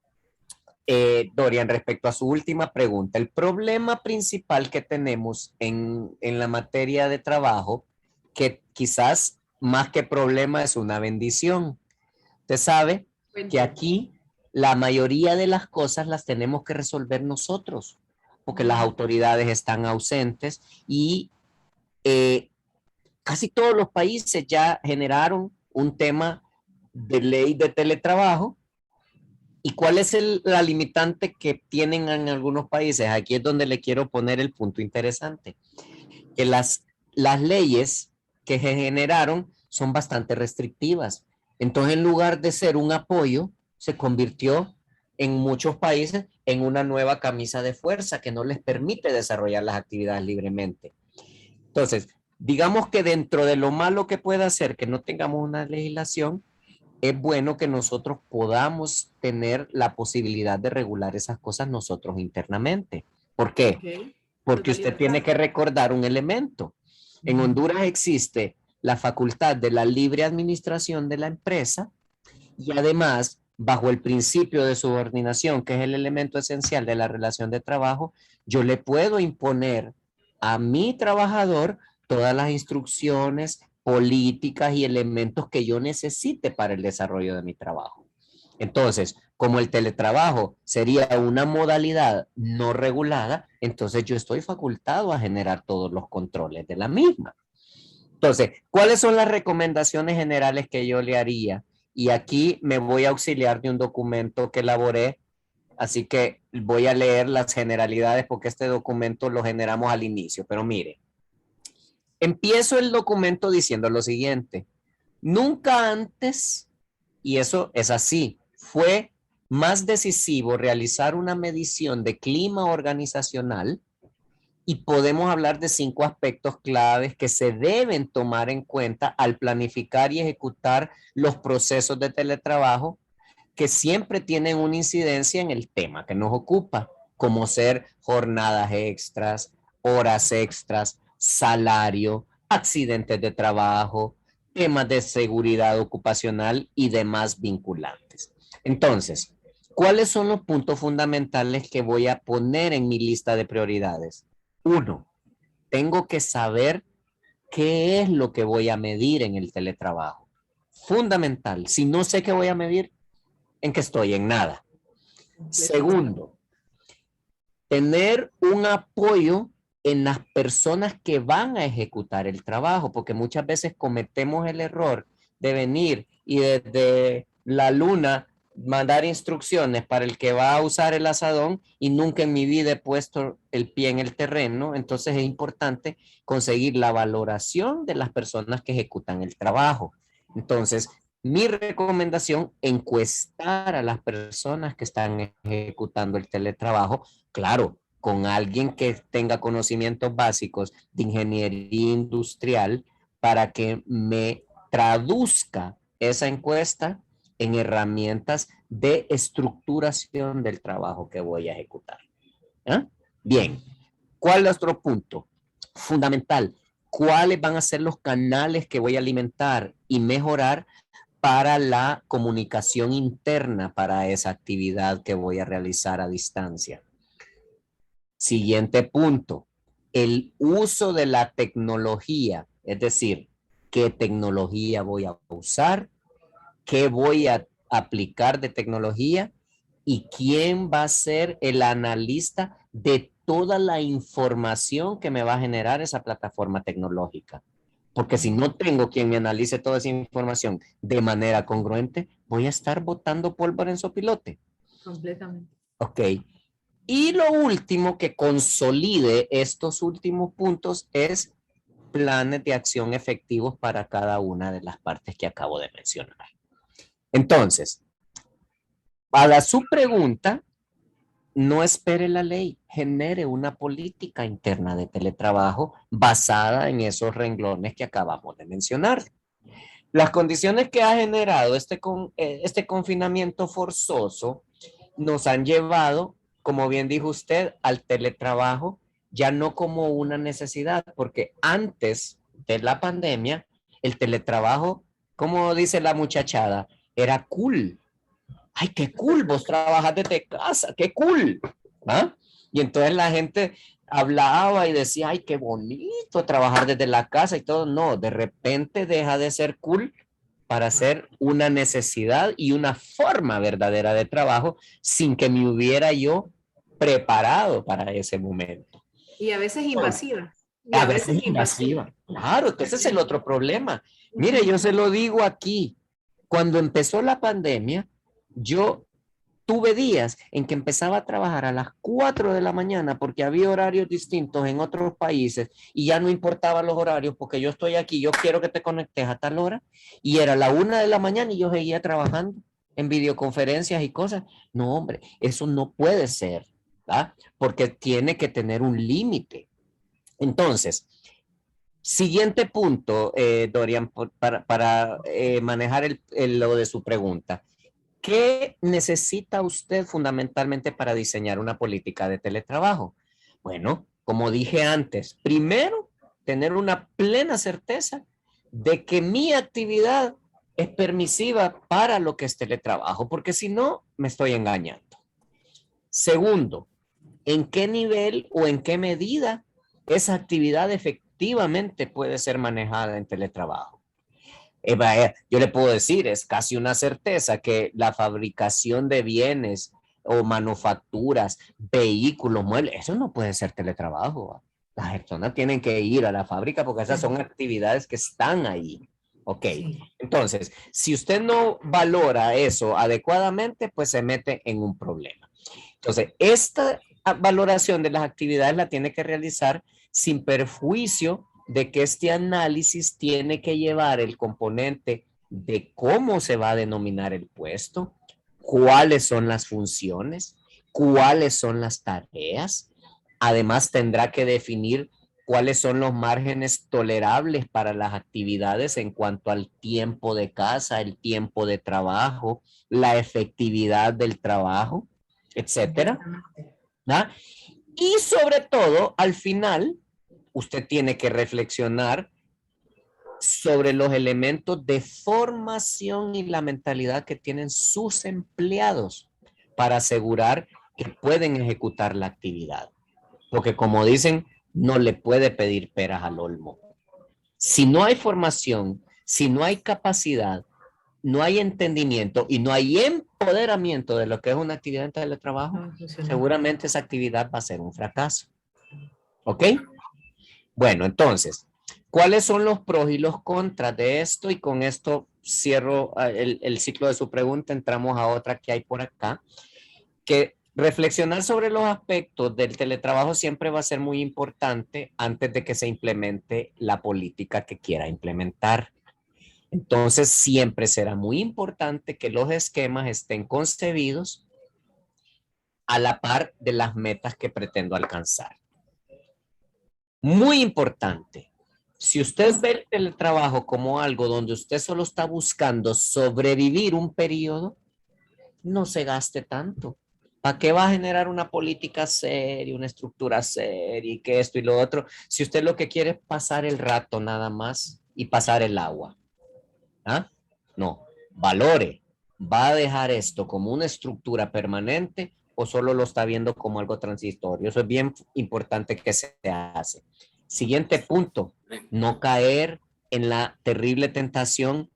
Dorian, respecto a su última pregunta, el problema principal que tenemos en la materia de trabajo, que quizás más que problema es una bendición. Usted sabe que aquí la mayoría de las cosas las tenemos que resolver nosotros, porque las autoridades están ausentes y casi todos los países ya generaron un tema de ley de teletrabajo. ¿Y cuál es la limitante que tienen en algunos países? Aquí es donde le quiero poner el punto interesante. Que las leyes que se generaron son bastante restrictivas. Entonces, en lugar de ser un apoyo, se convirtió en muchos países en una nueva camisa de fuerza que no les permite desarrollar las actividades libremente. Entonces, digamos que dentro de lo malo que pueda ser que no tengamos una legislación, es bueno que nosotros podamos tener la posibilidad de regular esas cosas nosotros internamente. ¿Por qué? Okay. Porque usted tiene que recordar un elemento. En Honduras existe la facultad de la libre administración de la empresa y además, bajo el principio de subordinación, que es el elemento esencial de la relación de trabajo, yo le puedo imponer a mi trabajador todas las instrucciones, políticas y elementos que yo necesite para el desarrollo de mi trabajo. Entonces, como el teletrabajo sería una modalidad no regulada, entonces yo estoy facultado a generar todos los controles de la misma. Entonces, ¿cuáles son las recomendaciones generales que yo le haría? Y aquí me voy a auxiliar de un documento que elaboré, así que voy a leer las generalidades porque este documento lo generamos al inicio, pero mire, empiezo el documento diciendo lo siguiente. Nunca antes, y eso es así, fue más decisivo realizar una medición de clima organizacional y podemos hablar de 5 aspectos claves que se deben tomar en cuenta al planificar y ejecutar los procesos de teletrabajo que siempre tienen una incidencia en el tema que nos ocupa, como ser jornadas extras, horas extras, salario, accidentes de trabajo, temas de seguridad ocupacional y demás vinculantes. Entonces, ¿cuáles son los puntos fundamentales que voy a poner en mi lista de prioridades? 1, tengo que saber qué es lo que voy a medir en el teletrabajo. Fundamental. Si no sé qué voy a medir, ¿en qué estoy? En nada. Segundo, tener un apoyo en las personas que van a ejecutar el trabajo, porque muchas veces cometemos el error de venir y desde la luna mandar instrucciones para el que va a usar el asadón y nunca en mi vida he puesto el pie en el terreno. Entonces es importante conseguir la valoración de las personas que ejecutan el trabajo. Entonces, mi recomendación, encuestar a las personas que están ejecutando el teletrabajo, claro, con alguien que tenga conocimientos básicos de ingeniería industrial para que me traduzca esa encuesta en herramientas de estructuración del trabajo que voy a ejecutar. ¿Ah? Bien, ¿cuál es otro punto fundamental? ¿Cuáles van a ser los canales que voy a alimentar y mejorar para la comunicación interna para esa actividad que voy a realizar a distancia? Siguiente punto, el uso de la tecnología, es decir, ¿qué tecnología voy a usar? ¿Qué voy a aplicar de tecnología? ¿Y quién va a ser el analista de toda la información que me va a generar esa plataforma tecnológica? Porque si no tengo quien me analice toda esa información de manera congruente, voy a estar botando pólvora en sopilote. Completamente. Ok. Y lo último que consolide estos últimos puntos es planes de acción efectivos para cada una de las partes que acabo de mencionar. Entonces, para su pregunta, no espere la ley, genere una política interna de teletrabajo basada en esos renglones que acabamos de mencionar. Las condiciones que ha generado este confinamiento forzoso nos han llevado, como bien dijo usted, al teletrabajo, ya no como una necesidad, porque antes de la pandemia, el teletrabajo, como dice la muchachada, era cool. ¡Ay, qué cool! Vos trabajas desde casa, ¡qué cool! ¿Ah? Y entonces la gente hablaba y decía, ¡ay, qué bonito trabajar desde la casa y todo! No, de repente deja de ser cool para ser una necesidad y una forma verdadera de trabajo sin que me hubiera yo preparado para ese momento. Y a veces invasiva. A veces invasiva. Claro, que ese es el otro problema. Mire, yo se lo digo aquí. Cuando empezó la pandemia, yo tuve días en que empezaba a trabajar a las 4 de la mañana porque había horarios distintos en otros países y ya no importaban los horarios porque yo estoy aquí, yo quiero que te conectes a tal hora y era la 1 de la mañana y yo seguía trabajando en videoconferencias y cosas. No, hombre, eso no puede ser, ¿verdad? Porque tiene que tener un límite. Entonces, siguiente punto, Dorian, para manejar lo de su pregunta. ¿Qué necesita usted fundamentalmente para diseñar una política de teletrabajo? Bueno, como dije antes, primero, tener una plena certeza de que mi actividad es permisiva para lo que es teletrabajo, porque si no, me estoy engañando. Segundo, ¿en qué nivel o en qué medida esa actividad efectivamente puede ser manejada en teletrabajo? Yo le puedo decir, es casi una certeza que la fabricación de bienes o manufacturas, vehículos, muebles, eso no puede ser teletrabajo. Las personas tienen que ir a la fábrica porque esas son actividades que están ahí. Ok, entonces, si usted no valora eso adecuadamente, pues se mete en un problema. Entonces, esta valoración de las actividades la tiene que realizar sin perjuicio de que este análisis tiene que llevar el componente de cómo se va a denominar el puesto, cuáles son las funciones, cuáles son las tareas. Además, tendrá que definir cuáles son los márgenes tolerables para las actividades en cuanto al tiempo de casa, el tiempo de trabajo, la efectividad del trabajo, etcétera. ¿Ah? Y sobre todo, al final, usted tiene que reflexionar sobre los elementos de formación y la mentalidad que tienen sus empleados para asegurar que pueden ejecutar la actividad. Porque como dicen, no le puede pedir peras al olmo. Si no hay formación, si no hay capacidad, no hay entendimiento y no hay empoderamiento de lo que es una actividad en teletrabajo, seguramente esa actividad va a ser un fracaso. ¿Ok? Bueno, entonces, ¿cuáles son los pros y los contras de esto? Y con esto cierro el ciclo de su pregunta, entramos a otra que hay por acá, que reflexionar sobre los aspectos del teletrabajo siempre va a ser muy importante antes de que se implemente la política que quiera implementar. Entonces, siempre será muy importante que los esquemas estén concebidos a la par de las metas que pretendo alcanzar. Muy importante. Si usted ve el teletrabajo como algo donde usted solo está buscando sobrevivir un periodo, no se gaste tanto. ¿Para qué va a generar una política seria, una estructura seria y que esto y lo otro? Si usted lo que quiere es pasar el rato nada más y pasar el agua. ¿Ah? No, valore. ¿Va a dejar esto como una estructura permanente o solo lo está viendo como algo transitorio? Eso es bien importante que se hace. Siguiente punto, no caer en la terrible tentación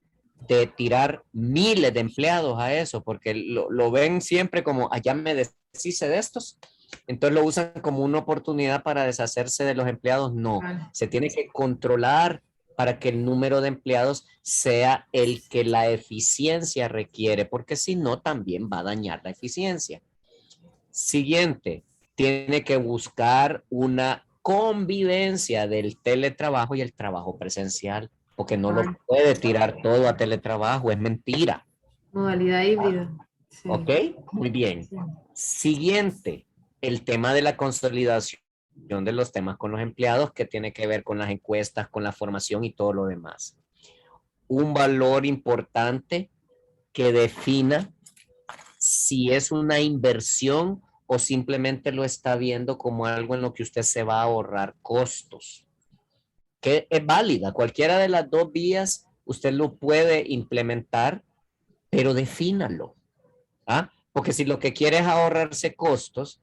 de tirar miles de empleados a eso, porque lo ven siempre como, allá me deshice de estos, entonces lo usan como una oportunidad para deshacerse de los empleados. No, se tiene que controlar para que el número de empleados sea el que la eficiencia requiere, porque si no, también va a dañar la eficiencia. Siguiente, tiene que buscar una convivencia del teletrabajo y el trabajo presencial, porque no lo puede tirar todo a teletrabajo, es mentira. Modalidad híbrida. Sí. ¿Ok? Muy bien. Sí. Siguiente, el tema de la consolidación de los temas con los empleados, que tiene que ver con las encuestas, con la formación y todo lo demás. Un valor importante que defina si es una inversión o simplemente lo está viendo como algo en lo que usted se va a ahorrar costos. Que es válida, cualquiera de las dos vías usted lo puede implementar, pero defínalo. ¿Ah? Porque si lo que quiere es ahorrarse costos,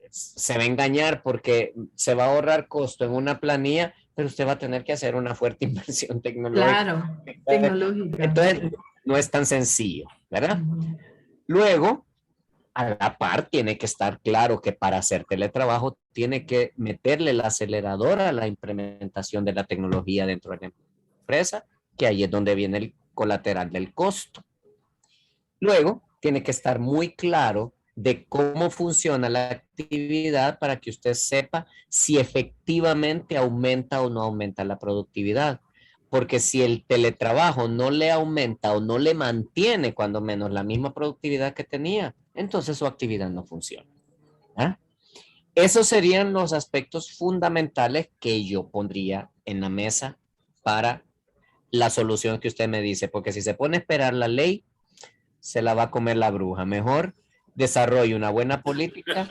se va a engañar porque se va a ahorrar costo en una planilla, pero usted va a tener que hacer una fuerte inversión tecnológica. Claro, tecnológica. Entonces, no es tan sencillo, ¿verdad? Luego, a la par, tiene que estar claro que para hacer teletrabajo tiene que meterle el acelerador a la implementación de la tecnología dentro de la empresa, que ahí es donde viene el colateral del costo. Luego, tiene que estar muy claro de cómo funciona la actividad para que usted sepa si efectivamente aumenta o no aumenta la productividad. Porque si el teletrabajo no le aumenta o no le mantiene cuando menos la misma productividad que tenía, entonces su actividad no funciona. ¿Ah? Esos serían los aspectos fundamentales que yo pondría en la mesa para la solución que usted me dice. Porque si se pone a esperar la ley, se la va a comer la bruja. Mejor desarrolle una buena política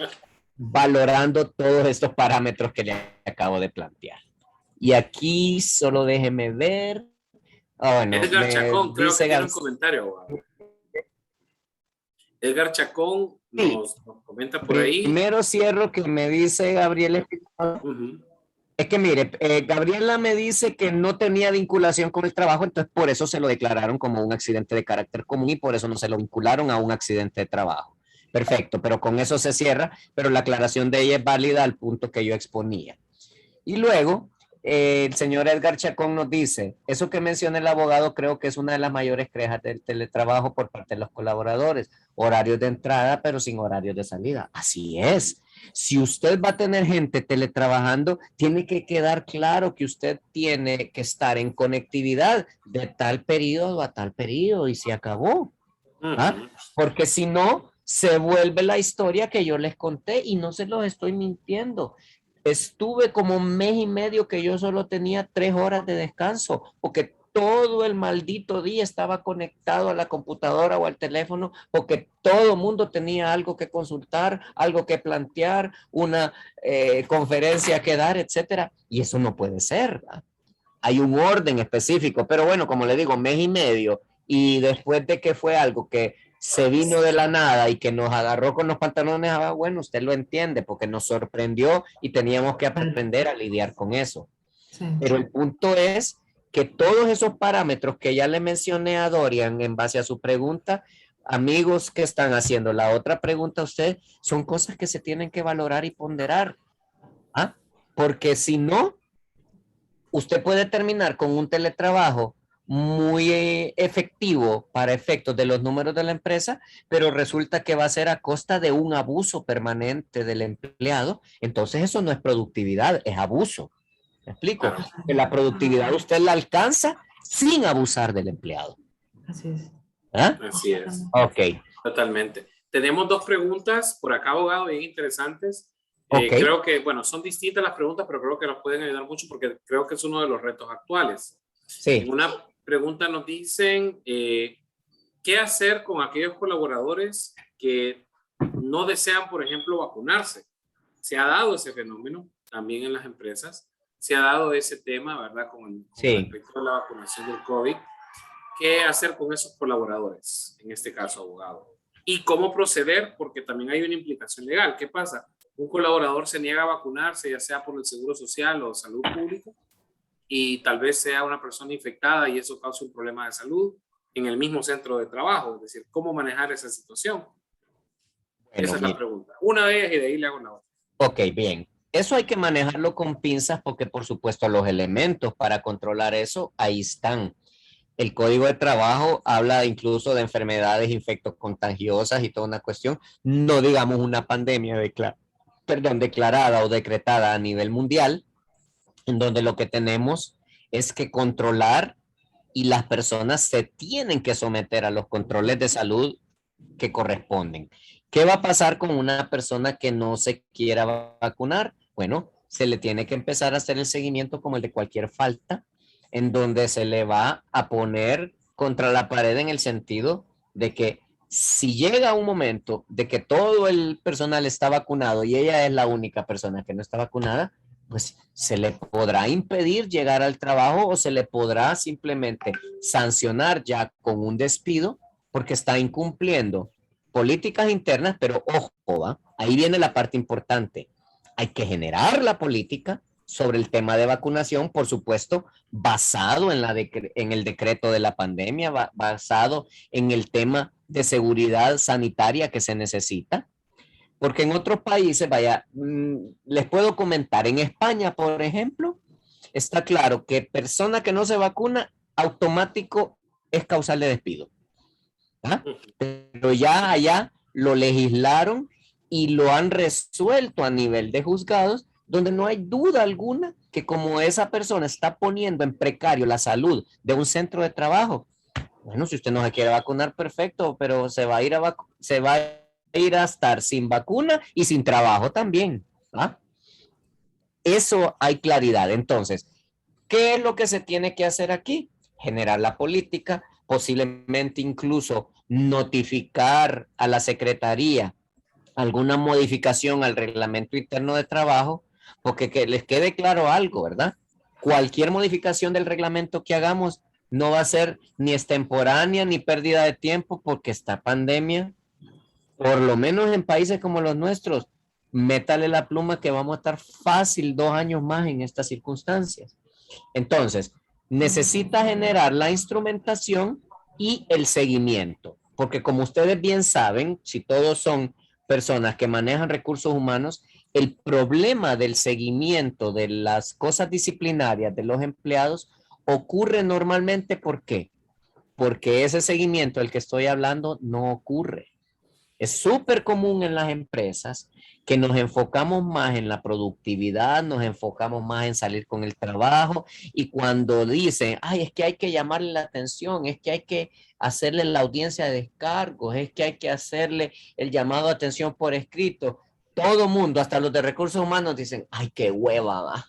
valorando todos estos parámetros que le acabo de plantear. Y aquí solo déjeme ver. Bueno, Edgar Chacón, creo que tiene un comentario. Edgar Chacón nos comenta por ahí. Primero cierro que me dice Gabriela. Es que mire, Gabriela me dice que no tenía vinculación con el trabajo, entonces por eso se lo declararon como un accidente de carácter común y por eso no se lo vincularon a un accidente de trabajo. Perfecto, pero con eso se cierra, pero la aclaración de ella es válida al punto que yo exponía. Y luego, el señor Edgar Chacón nos dice, eso que menciona el abogado creo que es una de las mayores quejas del teletrabajo por parte de los colaboradores. horarios de entrada, pero sin horarios de salida. Así es. Si usted va a tener gente teletrabajando, tiene que quedar claro que usted tiene que estar en conectividad de tal periodo a tal periodo y se acabó. ¿Ah? Porque si no, se vuelve la historia que yo les conté y no se los estoy mintiendo. Estuve como 1 mes y medio que yo solo tenía 3 horas de descanso, porque todo el maldito día estaba conectado a la computadora o al teléfono, porque todo el mundo tenía algo que consultar, algo que plantear, una conferencia que dar, etcétera. Y eso no puede ser, ¿verdad? Hay un orden específico, pero bueno, como le digo, 1 mes y medio, y después de que fue algo que se vino de la nada y que nos agarró con los pantalones abajo, bueno, usted lo entiende, porque nos sorprendió y teníamos que aprender a lidiar con eso. Sí. Pero el punto es que todos esos parámetros que ya le mencioné a Dorian en base a su pregunta, amigos que están haciendo la otra pregunta a usted, son cosas que se tienen que valorar y ponderar. ¿Ah? Porque si no, usted puede terminar con un teletrabajo muy efectivo para efectos de los números de la empresa, pero resulta que va a ser a costa de un abuso permanente del empleado. Entonces eso no es productividad, es abuso. ¿Me explico? Que la productividad usted la alcanza sin abusar del empleado. Así es. ¿Ah? Así es. Ok. Totalmente. Tenemos 2 preguntas por acá, abogado, bien interesantes. Ok. Creo que, bueno, son distintas las preguntas, pero creo que nos pueden ayudar mucho porque creo que es uno de los retos actuales. Sí. En una pregunta nos dicen, ¿qué hacer con aquellos colaboradores que no desean, por ejemplo, vacunarse? Se ha dado ese fenómeno también en las empresas. Se ha dado ese tema, ¿verdad? Con respecto a la vacunación del COVID. ¿Qué hacer con esos colaboradores, en este caso, abogado? Y cómo proceder, porque también hay una implicación legal. ¿Qué pasa? Un colaborador se niega a vacunarse, ya sea por el Seguro Social o Salud Pública, y tal vez sea una persona infectada y eso causa un problema de salud en el mismo centro de trabajo. Es decir, ¿cómo manejar esa situación? Bueno, esa es la pregunta. Una de ellas y de ahí le hago la otra. Ok, bien. Eso hay que manejarlo con pinzas porque, por supuesto, los elementos para controlar eso ahí están. El Código de Trabajo habla incluso de enfermedades infectocontagiosas y toda una cuestión, no digamos una pandemia declarada o decretada a nivel mundial, en donde lo que tenemos es que controlar y las personas se tienen que someter a los controles de salud que corresponden. ¿Qué va a pasar con una persona que no se quiera vacunar? Bueno, se le tiene que empezar a hacer el seguimiento como el de cualquier falta, en donde se le va a poner contra la pared en el sentido de que si llega un momento de que todo el personal está vacunado y ella es la única persona que no está vacunada, pues se le podrá impedir llegar al trabajo o se le podrá simplemente sancionar ya con un despido porque está incumpliendo políticas internas, pero ojo, ¿va? Ahí viene la parte importante. Hay que generar la política sobre el tema de vacunación, por supuesto, basado en el decreto de la pandemia, basado en el tema de seguridad sanitaria que se necesita. Porque en otros países, vaya, les puedo comentar, en España, por ejemplo, está claro que persona que no se vacuna, automático es causal de despido. ¿Ah? Pero ya allá lo legislaron y lo han resuelto a nivel de juzgados, donde no hay duda alguna que como esa persona está poniendo en precario la salud de un centro de trabajo, bueno, si usted no se quiere vacunar, perfecto, pero se va a ir a estar sin vacuna y sin trabajo también. ¿Ah? Eso hay claridad. Entonces, ¿qué es lo que se tiene que hacer aquí? Generar la política, posiblemente incluso notificar a la Secretaría alguna modificación al reglamento interno de trabajo, porque que les quede claro algo, ¿verdad? Cualquier modificación del reglamento que hagamos no va a ser ni extemporánea ni pérdida de tiempo porque esta pandemia, por lo menos en países como los nuestros, métale la pluma que vamos a estar fácil 2 años más en estas circunstancias. Entonces, necesita generar la instrumentación y el seguimiento, porque como ustedes bien saben, si todos son personas que manejan recursos humanos, el problema del seguimiento de las cosas disciplinarias de los empleados ocurre normalmente, ¿por qué? Porque ese seguimiento del que estoy hablando no ocurre. Es súper común en las empresas que nos enfocamos más en la productividad, nos enfocamos más en salir con el trabajo y cuando dicen, ay, es que hay que llamarle la atención, es que hay que hacerle la audiencia de descargos, es que hay que hacerle el llamado de atención por escrito, todo mundo, hasta los de recursos humanos dicen, ay, qué hueva, va.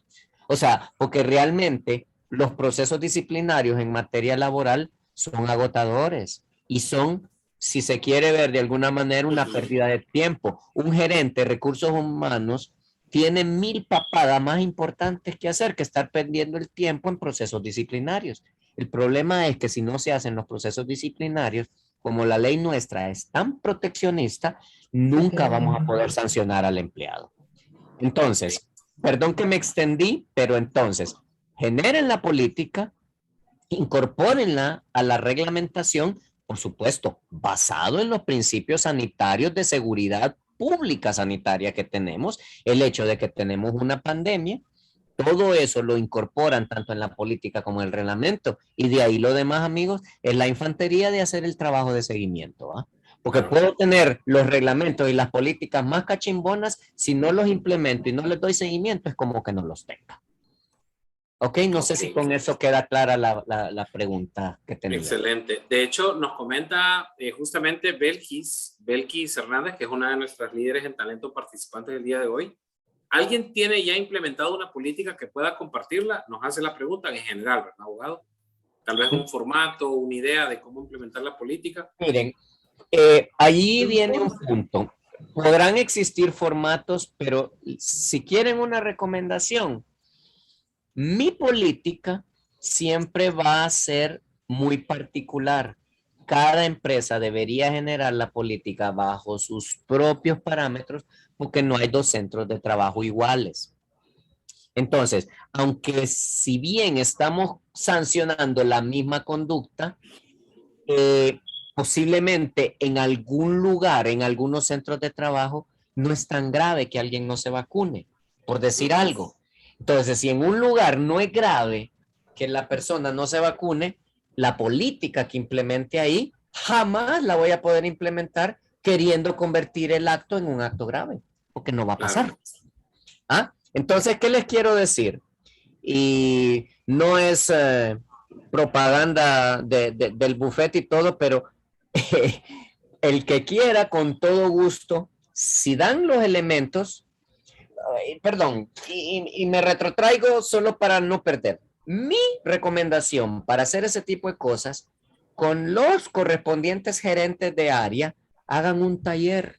O sea, porque realmente los procesos disciplinarios en materia laboral son agotadores y son, si se quiere ver de alguna manera, una pérdida de tiempo. Un gerente de recursos humanos tiene 1000 papadas más importantes que hacer que estar perdiendo el tiempo en procesos disciplinarios. El problema es que si no se hacen los procesos disciplinarios, como la ley nuestra es tan proteccionista, nunca vamos a poder sancionar al empleado. Entonces, perdón que me extendí, pero entonces, generen la política, incorpórenla a la reglamentación, por supuesto, basado en los principios sanitarios de seguridad pública sanitaria que tenemos, el hecho de que tenemos una pandemia, todo eso lo incorporan tanto en la política como en el reglamento, y de ahí lo demás, amigos, es la infantería de hacer el trabajo de seguimiento, ¿ah? Porque puedo tener los reglamentos y las políticas más cachimbonas, si no los implemento y no les doy seguimiento, es como que no los tenga. Ok, no sé si con eso queda clara la pregunta que tenía. Excelente. De hecho, nos comenta justamente Belkis Hernández, que es una de nuestras líderes en talento participantes del día de hoy. ¿Alguien tiene ya implementado una política que pueda compartirla? Nos hace la pregunta en general, ¿verdad, abogado? Tal vez un formato, una idea de cómo implementar la política. Miren, allí viene un punto. Podrán existir formatos, pero si quieren una recomendación, mi política siempre va a ser muy particular. Cada empresa debería generar la política bajo sus propios parámetros porque no hay dos centros de trabajo iguales. Entonces, aunque si bien estamos sancionando la misma conducta, posiblemente en algún lugar, en algunos centros de trabajo, no es tan grave que alguien no se vacune, por decir algo. Entonces, si en un lugar no es grave que la persona no se vacune, la política que implemente ahí jamás la voy a poder implementar queriendo convertir el acto en un acto grave, porque no va a pasar. Claro. ¿Ah? Entonces, ¿qué les quiero decir? Y no es propaganda del buffet y todo, pero el que quiera, con todo gusto, si dan los elementos, perdón, y me retrotraigo solo para no perder. Mi recomendación para hacer ese tipo de cosas, con los correspondientes gerentes de área, hagan un taller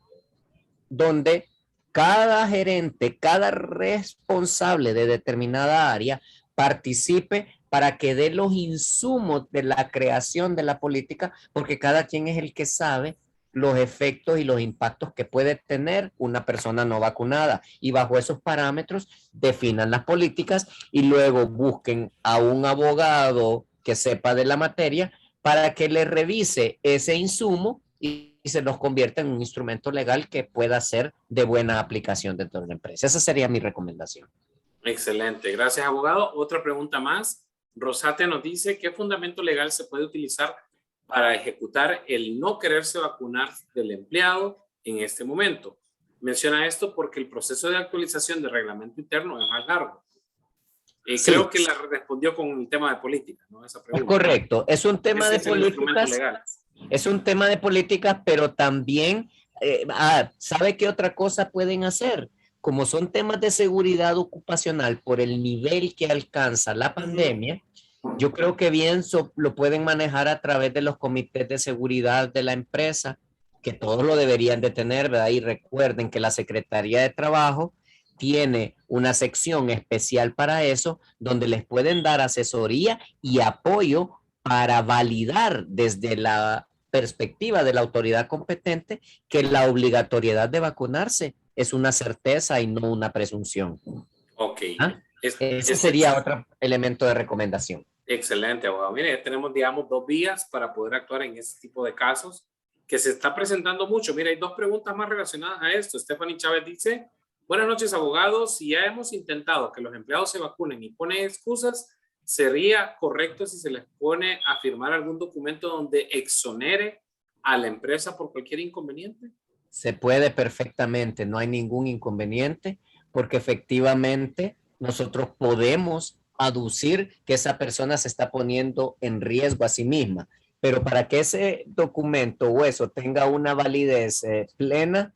donde cada gerente, cada responsable de determinada área participe para que dé los insumos de la creación de la política, porque cada quien es el que sabe los efectos y los impactos que puede tener una persona no vacunada, y bajo esos parámetros definan las políticas y luego busquen a un abogado que sepa de la materia para que le revise ese insumo y se los convierta en un instrumento legal que pueda ser de buena aplicación dentro de la empresa. Esa sería mi recomendación. Excelente, gracias, abogado. Otra pregunta más. Rosate nos dice, ¿qué fundamento legal se puede utilizar para ejecutar el no quererse vacunar del empleado en este momento? Menciona esto porque el proceso de actualización del reglamento interno es más largo. Sí. Creo que la respondió con un tema de política, ¿no? Esa pregunta. Es correcto, es un tema de políticas. Es un tema de políticas, pero también, ¿sabe qué otra cosa pueden hacer? Como son temas de seguridad ocupacional por el nivel que alcanza la pandemia, yo creo que bien lo pueden manejar a través de los comités de seguridad de la empresa, que todos lo deberían de tener, ¿verdad? Y recuerden que la Secretaría de Trabajo tiene una sección especial para eso, donde les pueden dar asesoría y apoyo para validar desde la perspectiva de la autoridad competente que la obligatoriedad de vacunarse es una certeza y no una presunción. Ok. ¿Ah? Ese sería otro elemento de recomendación. Excelente, abogado. Mire, tenemos, digamos, 2 vías para poder actuar en este tipo de casos que se está presentando mucho. Mire, hay 2 preguntas más relacionadas a esto. Stephanie Chávez dice, buenas noches, abogados. Si ya hemos intentado que los empleados se vacunen y ponen excusas, ¿sería correcto si se les pone a firmar algún documento donde exonere a la empresa por cualquier inconveniente? se puede perfectamente, no hay ningún inconveniente, porque efectivamente nosotros podemos aducir que esa persona se está poniendo en riesgo a sí misma. Pero para que ese documento o eso tenga una validez plena,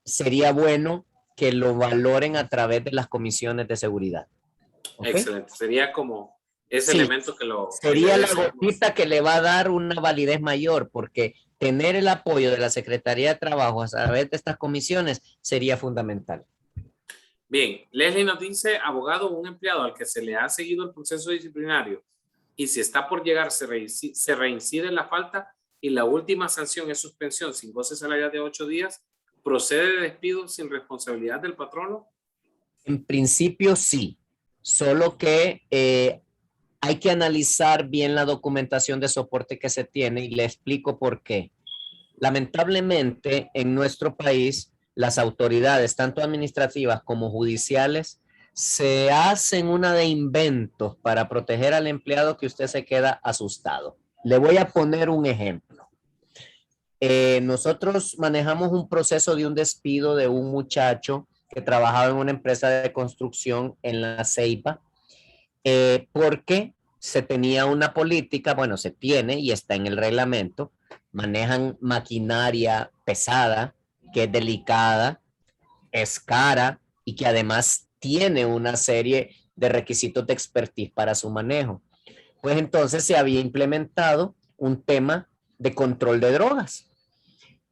sería bueno que lo valoren a través de las comisiones de seguridad. ¿Okay? Excelente. Sería como ese Sí, elemento que lo... sería la gotita que le va a dar una validez mayor, porque tener el apoyo de la Secretaría de Trabajo a través de estas comisiones sería fundamental. Bien, Leslie nos dice, abogado, un empleado al que se le ha seguido el proceso disciplinario y si está por llegar se reincide en la falta y la última sanción es suspensión sin goce salarial de 8 días, ¿procede de despido sin responsabilidad del patrono? En principio sí, solo que hay que analizar bien la documentación de soporte que se tiene y le explico por qué. Lamentablemente, en nuestro país, las autoridades, tanto administrativas como judiciales, se hacen una de inventos para proteger al empleado que usted se queda asustado. Le voy a poner un ejemplo. Nosotros manejamos un proceso de un despido de un muchacho que trabajaba en una empresa de construcción en La Ceiba, porque se tenía una política, bueno, se tiene y está en el reglamento, manejan maquinaria pesada, que es delicada, es cara y que además tiene una serie de requisitos de expertise para su manejo. Pues entonces se había implementado un tema de control de drogas.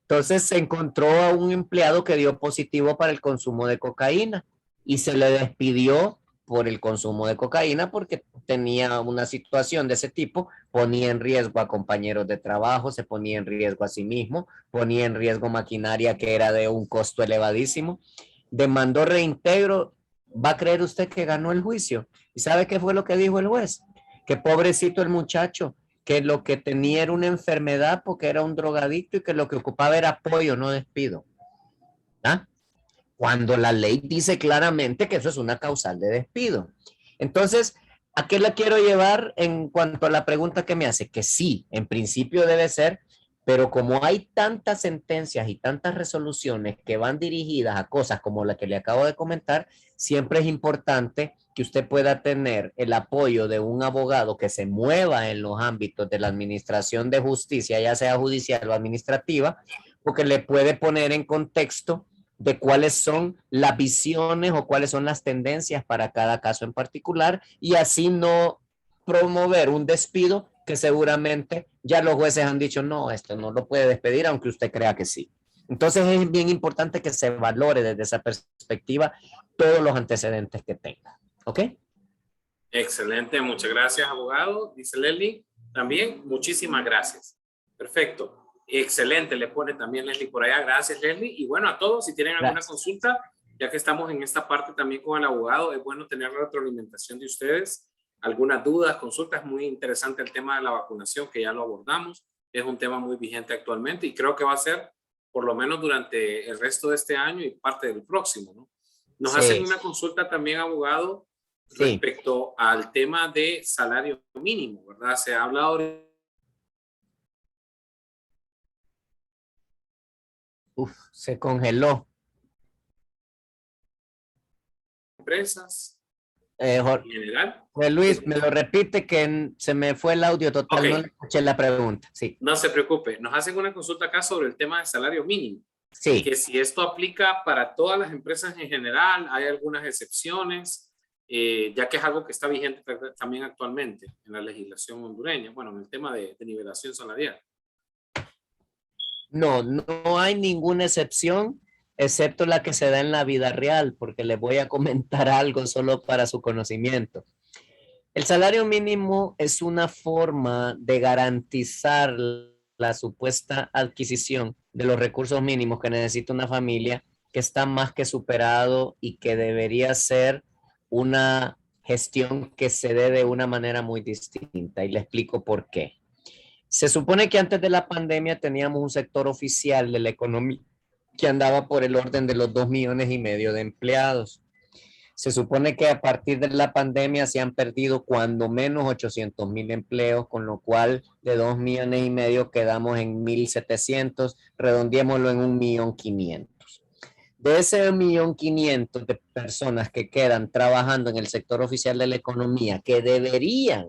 Entonces se encontró a un empleado que dio positivo para el consumo de cocaína y se le despidió por el consumo de cocaína porque tenía una situación de ese tipo, ponía en riesgo a compañeros de trabajo, se ponía en riesgo a sí mismo, ponía en riesgo maquinaria que era de un costo elevadísimo. Demandó reintegro. ¿Va a creer usted que ganó el juicio? ¿Y sabe qué fue lo que dijo el juez? Que pobrecito el muchacho, que lo que tenía era una enfermedad porque era un drogadicto y que lo que ocupaba era apoyo, no despido. ¿Ah? Cuando la ley dice claramente que eso es una causal de despido. Entonces, ¿a qué la quiero llevar en cuanto a la pregunta que me hace? Que sí, en principio debe ser, pero como hay tantas sentencias y tantas resoluciones que van dirigidas a cosas como la que le acabo de comentar, siempre es importante que usted pueda tener el apoyo de un abogado que se mueva en los ámbitos de la administración de justicia, ya sea judicial o administrativa, porque le puede poner en contexto de cuáles son las visiones o cuáles son las tendencias para cada caso en particular y así no promover un despido que seguramente ya los jueces han dicho, no, esto no lo puede despedir aunque usted crea que sí. Entonces es bien importante que se valore desde esa perspectiva todos los antecedentes que tenga. ¿Ok? Excelente, muchas gracias, abogado. Dice Leslie, también muchísimas gracias. Perfecto. Excelente, le pone también Leslie por allá. Gracias, Leslie. Y bueno, a todos, si tienen alguna consulta, ya que estamos en esta parte también con el abogado, es bueno tener la retroalimentación de ustedes. Algunas dudas, consultas, muy interesante el tema de la vacunación, que ya lo abordamos. Es un tema muy vigente actualmente y creo que va a ser por lo menos durante el resto de este año y parte del próximo, ¿no? Nos hacen una consulta también, abogado, respecto al tema de salario mínimo, ¿verdad? Se ha hablado de... Se congeló. Empresas en general. Luis, me lo repite que se me fue el audio total, okay. No le escuché la pregunta. Sí. No se preocupe, nos hacen una consulta acá sobre el tema del salario mínimo. Sí. Que si esto aplica para todas las empresas en general, hay algunas excepciones, ya que es algo que está vigente también actualmente en la legislación hondureña, bueno, en el tema de nivelación salarial. No, no hay ninguna excepción, excepto la que se da en la vida real, porque les voy a comentar algo solo para su conocimiento. El salario mínimo es una forma de garantizar la supuesta adquisición de los recursos mínimos que necesita una familia que está más que superado y que debería ser una gestión que se dé de una manera muy distinta. Y le explico por qué. Se supone que antes de la pandemia teníamos un sector oficial de la economía que andaba por el orden de los 2,5 millones de empleados. Se supone que a partir de la pandemia se han perdido cuando menos 800,000 empleos, con lo cual de 2,5 millones quedamos en 1,700,000, redondeémoslo en 1,500,000. De ese 1,500,000 de personas que quedan trabajando en el sector oficial de la economía, que deberían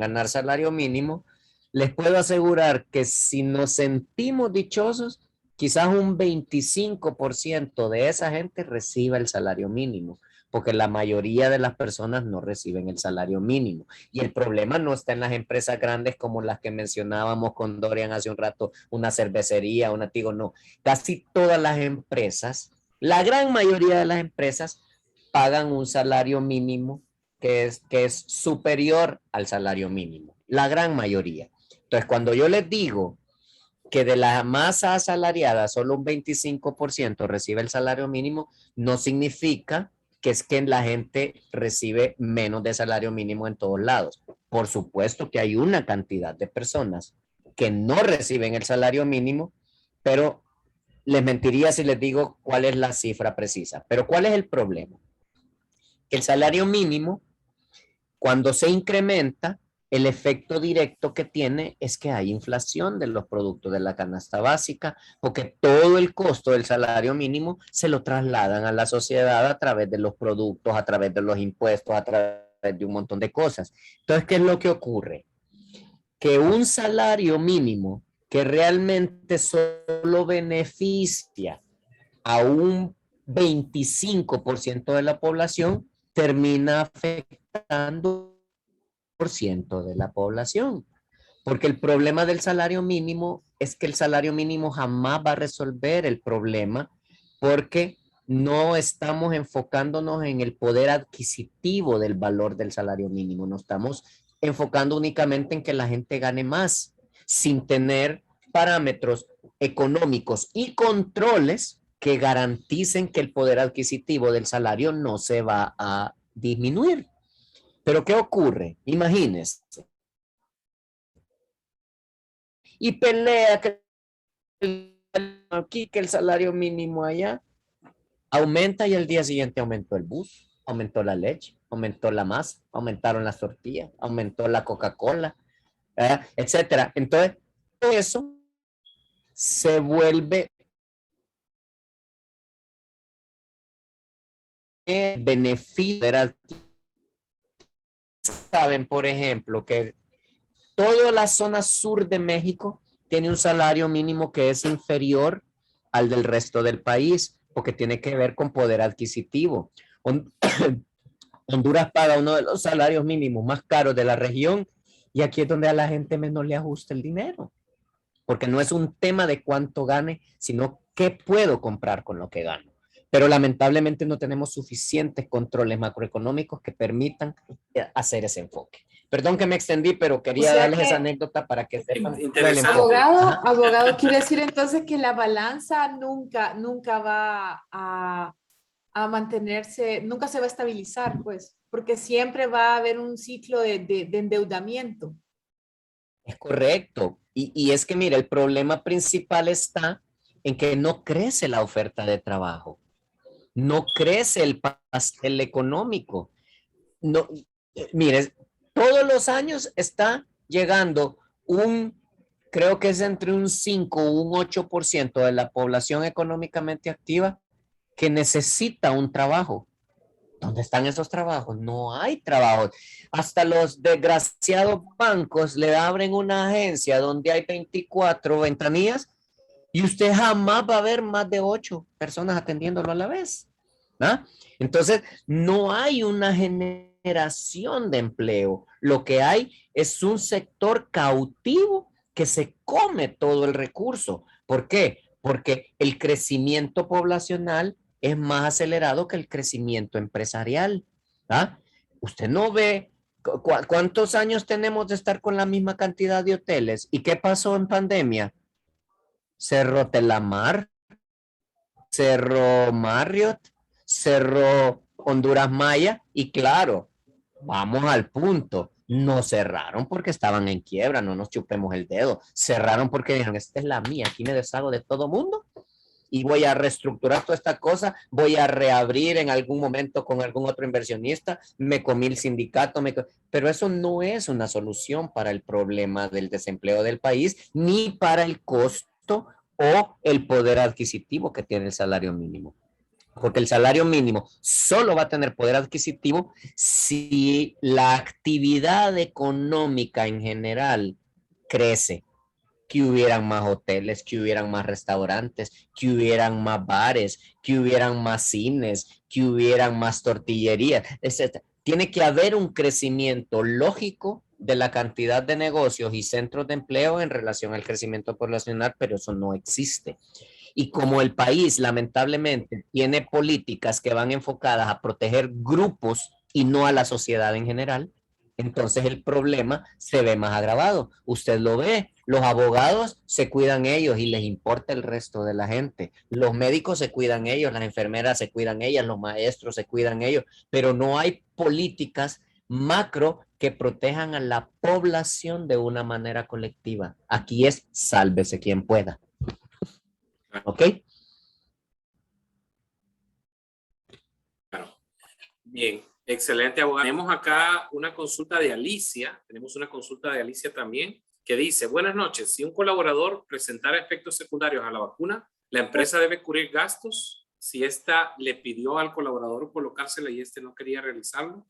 ganar salario mínimo, les puedo asegurar que si nos sentimos dichosos, quizás un 25% de esa gente reciba el salario mínimo, porque la mayoría de las personas no reciben el salario mínimo. Y el problema no está en las empresas grandes como las que mencionábamos con Dorian hace un rato, una cervecería, una Tigo, no. Casi todas las empresas, la gran mayoría de las empresas pagan un salario mínimo que es superior al salario mínimo, la gran mayoría. Entonces, cuando yo les digo que de la masa asalariada solo un 25% recibe el salario mínimo, no significa que es que la gente recibe menos de salario mínimo en todos lados. Por supuesto que hay una cantidad de personas que no reciben el salario mínimo, pero les mentiría si les digo cuál es la cifra precisa. Pero ¿cuál es el problema? Que el salario mínimo, cuando se incrementa, el efecto directo que tiene es que hay inflación de los productos de la canasta básica, porque todo el costo del salario mínimo se lo trasladan a la sociedad a través de los productos, a través de los impuestos, a través de un montón de cosas. Entonces, ¿qué es lo que ocurre? Que un salario mínimo que realmente solo beneficia a un 25% de la población termina afectando de la población, porque el problema del salario mínimo es que el salario mínimo jamás va a resolver el problema, porque no estamos enfocándonos en el poder adquisitivo del valor del salario mínimo, nos estamos enfocando únicamente en que la gente gane más, sin tener parámetros económicos y controles que garanticen que el poder adquisitivo del salario no se va a disminuir. Pero ¿qué ocurre? Imagínense. Y pelea que aquí, que el salario mínimo allá aumenta, y al día siguiente aumentó el bus, aumentó la leche, aumentó la masa, aumentaron las tortillas, aumentó la Coca-Cola, etcétera. Entonces, eso se vuelve beneficio. Saben, por ejemplo, que toda la zona sur de México tiene un salario mínimo que es inferior al del resto del país, porque tiene que ver con poder adquisitivo. Honduras paga uno de los salarios mínimos más caros de la región, y aquí es donde a la gente menos le ajusta el dinero, porque no es un tema de cuánto gane, sino qué puedo comprar con lo que gano. Pero lamentablemente no tenemos suficientes controles macroeconómicos que permitan hacer ese enfoque. Perdón que me extendí, pero quería darles esa anécdota para que sepan. Abogado, quiere decir entonces que la balanza nunca va a mantenerse, nunca se va a estabilizar, pues, porque siempre va a haber un ciclo de endeudamiento. Es correcto. Y es que, mira, el problema principal está en que no crece la oferta de trabajo. No crece el pastel económico. No, mire, todos los años está llegando creo que es entre un 5 o un 8% de la población económicamente activa que necesita un trabajo. ¿Dónde están esos trabajos? No hay trabajos. Hasta los desgraciados bancos le abren una agencia donde hay 24 ventanillas y usted jamás va a ver más de 8 personas atendiéndolo a la vez. ¿Ah? Entonces, no hay una generación de empleo. Lo que hay es un sector cautivo que se come todo el recurso. ¿Por qué? Porque el crecimiento poblacional es más acelerado que el crecimiento empresarial. ¿Ah? Usted no ve cuántos años tenemos de estar con la misma cantidad de hoteles. ¿Y qué pasó en pandemia? Cerró Telamar, cerró Marriott, cerró Honduras Maya, y claro, vamos al punto, no cerraron porque estaban en quiebra, no nos chupemos el dedo, cerraron porque dijeron, esta es la mía, aquí me deshago de todo mundo. y voy a reestructurar toda esta cosa, voy a reabrir en algún momento con algún otro inversionista, me comí el sindicato, pero eso no es una solución para el problema del desempleo del país, ni para el costo o el poder adquisitivo que tiene el salario mínimo. Porque el salario mínimo solo va a tener poder adquisitivo si la actividad económica en general crece, que hubieran más hoteles, que hubieran más restaurantes, que hubieran más bares, que hubieran más cines, que hubieran más tortillerías, etc. Tiene que haber un crecimiento lógico de la cantidad de negocios y centros de empleo en relación al crecimiento poblacional, pero eso no existe. Y como el país lamentablemente tiene políticas que van enfocadas a proteger grupos y no a la sociedad en general, entonces el problema se ve más agravado. Usted lo ve, los abogados se cuidan ellos y les importa el resto de la gente. Los médicos se cuidan ellos, las enfermeras se cuidan ellas, los maestros se cuidan ellos, pero no hay políticas macro que protejan a la población de una manera colectiva. Aquí es sálvese quien pueda. ¿Ok? Claro. Bien, excelente, abogado. Tenemos acá una consulta de Alicia. Tenemos una consulta de Alicia también que dice, buenas noches, si un colaborador presentara efectos secundarios a la vacuna, ¿la empresa debe cubrir gastos si ésta le pidió al colaborador colocársela y este no quería realizarlo?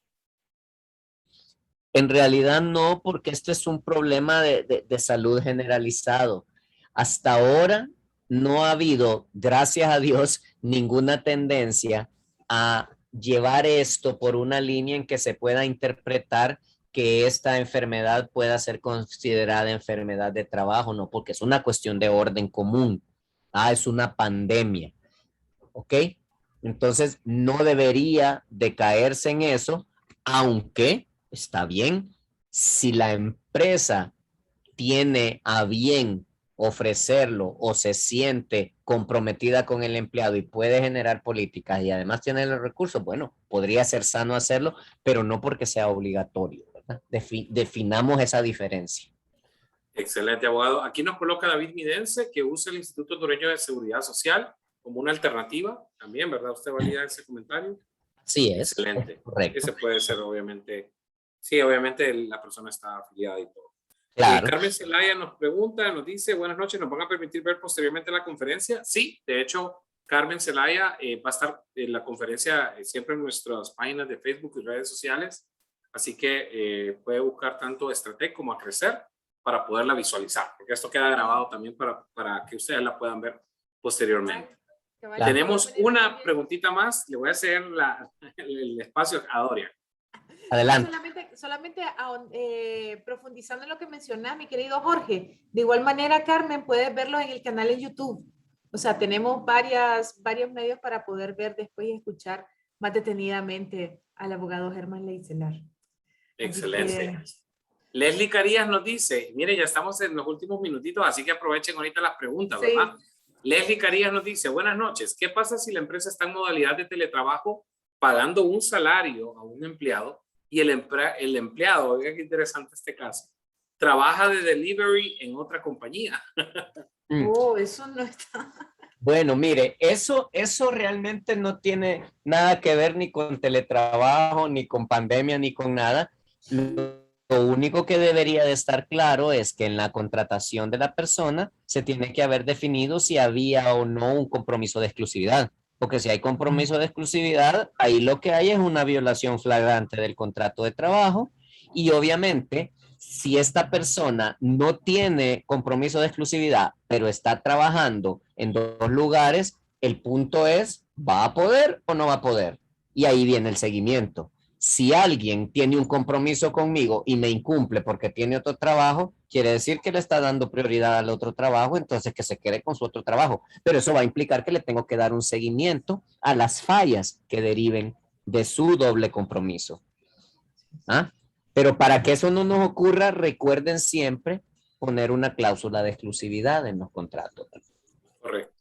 En realidad no, porque esto es un problema de salud generalizado. Hasta ahora no ha habido, gracias a Dios, ninguna tendencia a llevar esto por una línea en que se pueda interpretar que esta enfermedad pueda ser considerada enfermedad de trabajo, no, porque es una cuestión de orden común. Es una pandemia, ¿ok? Entonces no debería de caerse en eso, aunque está bien, si la empresa tiene a bien ofrecerlo o se siente comprometida con el empleado y puede generar políticas y además tiene los recursos, bueno, podría ser sano hacerlo, pero no porque sea obligatorio, ¿verdad? Definamos esa diferencia. Excelente, abogado. Aquí nos coloca David Midense que usa el Instituto Hondureño de Seguridad Social como una alternativa también, ¿verdad? ¿Usted valida ese comentario? Sí es. Excelente. Correcto. Ese puede ser, obviamente. Sí, obviamente la persona está afiliada y todo. Claro. Carmen Zelaya nos pregunta, nos dice, buenas noches, ¿nos van a permitir ver posteriormente la conferencia? Sí, de hecho, Carmen Zelaya va a estar en la conferencia siempre en nuestras páginas de Facebook y redes sociales, así que puede buscar tanto Estrateg como a Crecer para poderla visualizar, porque esto queda grabado también para que ustedes la puedan ver posteriormente. Claro. Tenemos una preguntita más, le voy a hacer el espacio a Doria. Adelante. Solamente profundizando en lo que menciona mi querido Jorge, de igual manera, Carmen, puedes verlo en el canal en YouTube. O sea, tenemos varios medios para poder ver después y escuchar más detenidamente al abogado Germán Leicelar. Excelente. Leslie Carías nos dice, mire, ya estamos en los últimos minutitos, así que aprovechen ahorita las preguntas, ¿verdad? Sí. Leslie Carías nos dice, buenas noches, ¿qué pasa si la empresa está en modalidad de teletrabajo pagando un salario a un empleado y el empleado, oiga qué interesante este caso, trabaja de delivery en otra compañía? Eso no está... Bueno, mire, eso realmente no tiene nada que ver ni con teletrabajo, ni con pandemia, ni con nada. Lo único que debería de estar claro es que en la contratación de la persona se tiene que haber definido si había o no un compromiso de exclusividad. Porque si hay compromiso de exclusividad, ahí lo que hay es una violación flagrante del contrato de trabajo y obviamente si esta persona no tiene compromiso de exclusividad, pero está trabajando en dos lugares, el punto es, ¿va a poder o no va a poder? Y ahí viene el seguimiento. Si alguien tiene un compromiso conmigo y me incumple porque tiene otro trabajo, quiere decir que le está dando prioridad al otro trabajo, entonces que se quede con su otro trabajo. Pero eso va a implicar que le tengo que dar un seguimiento a las fallas que deriven de su doble compromiso. ¿Ah? Pero para que eso no nos ocurra, recuerden siempre poner una cláusula de exclusividad en los contratos. Correcto.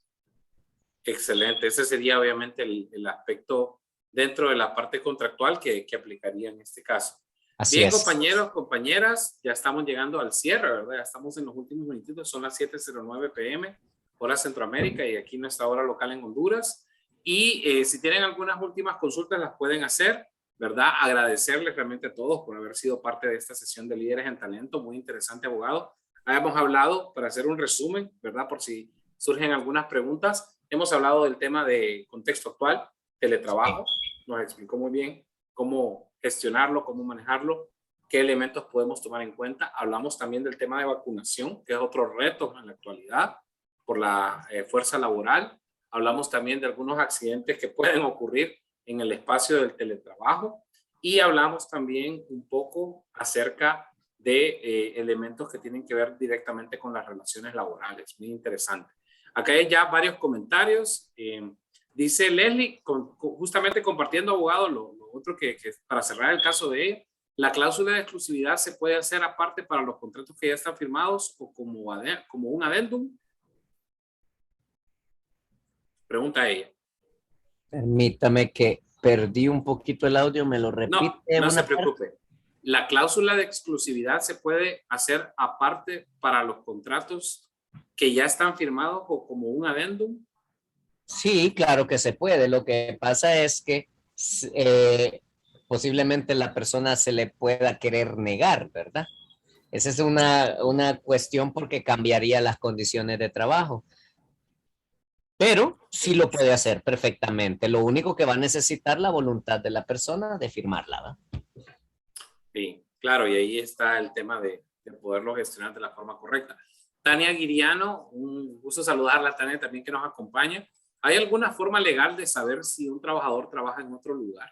Excelente. Ese sería obviamente el aspecto dentro de la parte contractual que aplicaría en este caso. Así Bien, es. compañeros, compañeras, ya estamos llegando al cierre, ¿verdad? Ya estamos en los últimos minutitos, son las 7:09 p.m. hora Centroamérica, y aquí nuestra hora local en Honduras. Y si tienen algunas últimas consultas, las pueden hacer, ¿verdad? Agradecerles realmente a todos por haber sido parte de esta sesión de Líderes en Talento. Muy interesante, abogado. Habíamos hablado, para hacer un resumen, ¿verdad? Por si surgen algunas preguntas, hemos hablado del tema de contexto actual, teletrabajo. Nos explicó muy bien cómo gestionarlo, cómo manejarlo, qué elementos podemos tomar en cuenta. Hablamos también del tema de vacunación, que es otro reto en la actualidad por la fuerza laboral. Hablamos también de algunos accidentes que pueden ocurrir en el espacio del teletrabajo, y hablamos también un poco acerca de elementos que tienen que ver directamente con las relaciones laborales. Muy interesante. Acá hay ya varios comentarios. Dice Leslie, justamente compartiendo, abogado, lo otro que para cerrar el caso de ella, ¿la cláusula de exclusividad se puede hacer aparte para los contratos que ya están firmados o como un adendum? Pregunta ella. Permítame que perdí un poquito el audio, me lo repite. No se preocupe. ¿La cláusula de exclusividad se puede hacer aparte para los contratos que ya están firmados o como un adendum? Sí, claro que se puede. Lo que pasa es que posiblemente la persona se le pueda querer negar, ¿verdad? Esa es una cuestión porque cambiaría las condiciones de trabajo. Pero sí lo puede hacer perfectamente. Lo único que va a necesitar la voluntad de la persona de firmarla, ¿verdad? Sí, claro, y ahí está el tema de poderlo gestionar de la forma correcta. Tania Guiriano, un gusto saludarla, Tania, también que nos acompaña. ¿Hay alguna forma legal de saber si un trabajador trabaja en otro lugar?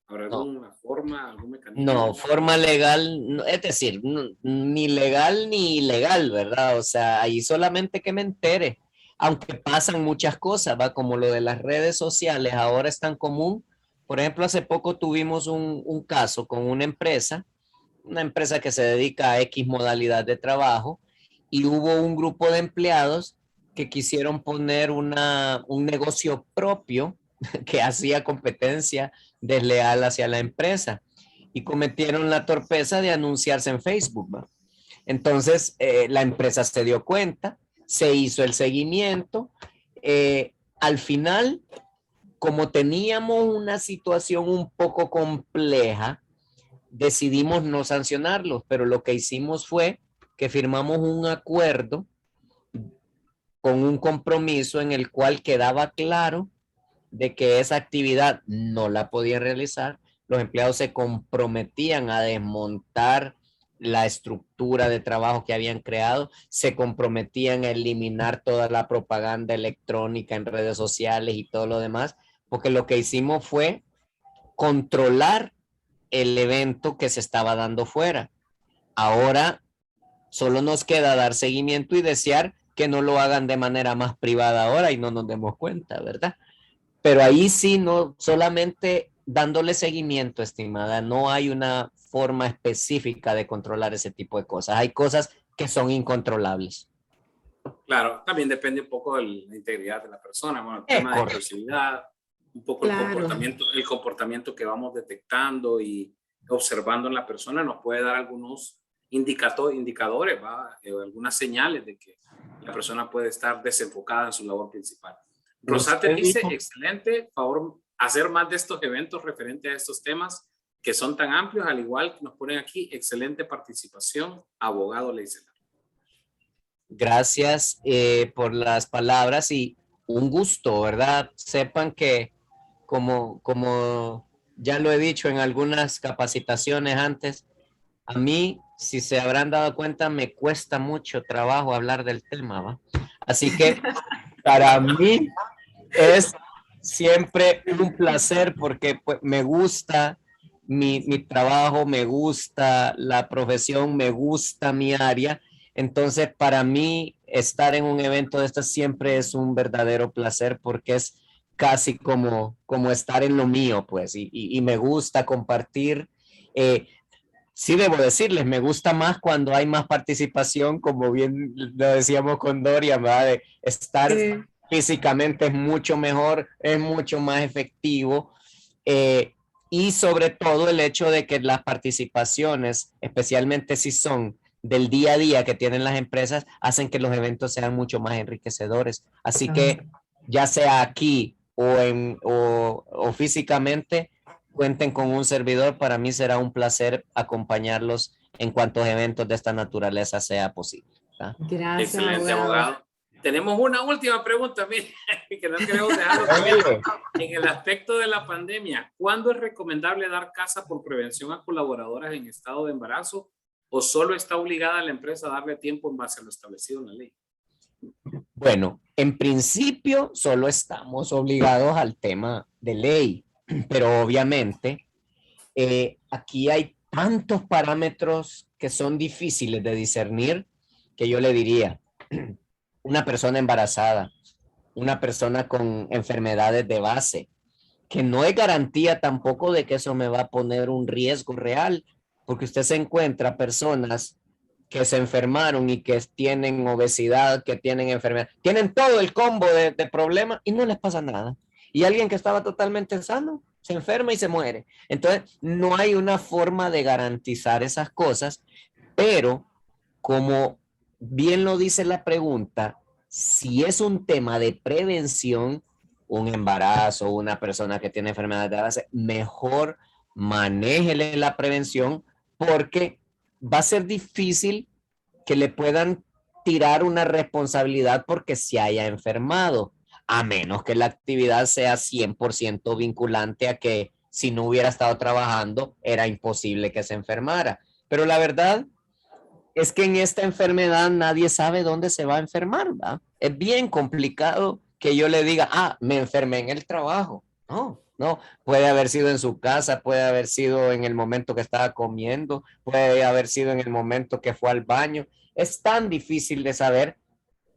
¿Habrá alguna forma, algún mecanismo? No, forma legal, es decir, ni legal ni ilegal, ¿verdad? O sea, ahí solamente que me entere. Aunque pasan muchas cosas, ¿va? Como lo de las redes sociales, ahora es tan común. Por ejemplo, hace poco tuvimos un caso con una empresa que se dedica a X modalidad de trabajo, y hubo un grupo de empleados que quisieron poner un negocio propio que hacía competencia desleal hacia la empresa, y cometieron la torpeza de anunciarse en Facebook, ¿va? Entonces, la empresa se dio cuenta, se hizo el seguimiento. Al final, como teníamos una situación un poco compleja, decidimos no sancionarlos, pero lo que hicimos fue que firmamos un acuerdo con un compromiso en el cual quedaba claro de que esa actividad no la podía realizar. Los empleados se comprometían a desmontar la estructura de trabajo que habían creado, se comprometían a eliminar toda la propaganda electrónica en redes sociales y todo lo demás, porque lo que hicimos fue controlar el evento que se estaba dando fuera. Ahora solo nos queda dar seguimiento y desear que no lo hagan de manera más privada ahora y no nos demos cuenta, ¿verdad? Pero ahí sí, no solamente dándole seguimiento, estimada, no hay una forma específica de controlar ese tipo de cosas. Hay cosas que son incontrolables. Claro, también depende un poco de la integridad de la persona, bueno, el tema de exclusividad, un poco el comportamiento que vamos detectando y observando en la persona nos puede dar algunos indicadores, ¿va? Algunas señales de que la persona puede estar desenfocada en su labor principal. Rosate dice, excelente, favor, hacer más de estos eventos referentes a estos temas que son tan amplios, al igual que nos ponen aquí, excelente participación, abogado Leicelar. Gracias por las palabras y un gusto, ¿verdad? Sepan que como ya lo he dicho en algunas capacitaciones antes, a mí, si se habrán dado cuenta, me cuesta mucho trabajo hablar del tema, ¿va? Así que para mí es siempre un placer porque pues, me gusta mi trabajo, me gusta la profesión, me gusta mi área. Entonces, para mí, estar en un evento de estos siempre es un verdadero placer porque es casi como estar en lo mío, pues, y me gusta compartir. Sí, debo decirles, me gusta más cuando hay más participación, como bien lo decíamos con Doria, ¿verdad? De estar físicamente es mucho mejor, es mucho más efectivo. Y sobre todo el hecho de que las participaciones, especialmente si son del día a día que tienen las empresas hacen que los eventos sean mucho más enriquecedores. Así que ya sea aquí o físicamente, cuenten con un servidor. Para mí será un placer acompañarlos en cuantos eventos de esta naturaleza sea posible. ¿Tá? Gracias, Excelente, abogado. Tenemos una última pregunta, mire, que no queremos dejarlo también. En el aspecto de la pandemia, ¿cuándo es recomendable dar casa por prevención a colaboradoras en estado de embarazo o solo está obligada la empresa a darle tiempo en base a lo establecido en la ley? Bueno, en principio solo estamos obligados al tema de ley, pero obviamente aquí hay tantos parámetros que son difíciles de discernir que yo le diría, una persona embarazada, una persona con enfermedades de base, que no es garantía tampoco de que eso me va a poner un riesgo real, porque usted se encuentra personas que se enfermaron y que tienen obesidad, que tienen enfermedad, tienen todo el combo de problemas y no les pasa nada. Y alguien que estaba totalmente sano se enferma y se muere. Entonces, no hay una forma de garantizar esas cosas, pero como bien lo dice la pregunta, si es un tema de prevención, un embarazo, una persona que tiene enfermedad de base, mejor manéjele la prevención porque va a ser difícil que le puedan tirar una responsabilidad porque se haya enfermado, a menos que la actividad sea 100% vinculante a que si no hubiera estado trabajando era imposible que se enfermara. Pero la verdad es que en esta enfermedad nadie sabe dónde se va a enfermar, ¿verdad? Es bien complicado que yo le diga, me enfermé en el trabajo. No, puede haber sido en su casa, puede haber sido en el momento que estaba comiendo, puede haber sido en el momento que fue al baño. Es tan difícil de saber,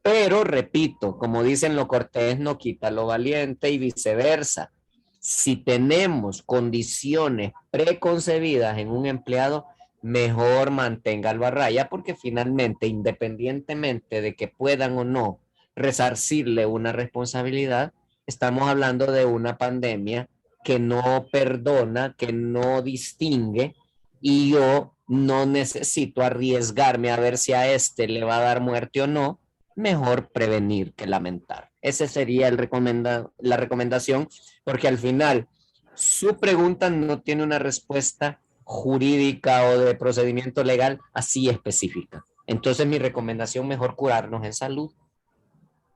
pero repito, como dicen, lo cortés no quita lo valiente y viceversa. Si tenemos condiciones preconcebidas en un empleado, mejor manténgalo a raya porque finalmente, independientemente de que puedan o no resarcirle una responsabilidad, estamos hablando de una pandemia que no perdona, que no distingue y yo no necesito arriesgarme a ver si a este le va a dar muerte o no. Mejor prevenir que lamentar. Esa sería la recomendación, porque al final su pregunta no tiene una respuesta jurídica o de procedimiento legal así específica. Entonces mi recomendación, mejor curarnos en salud.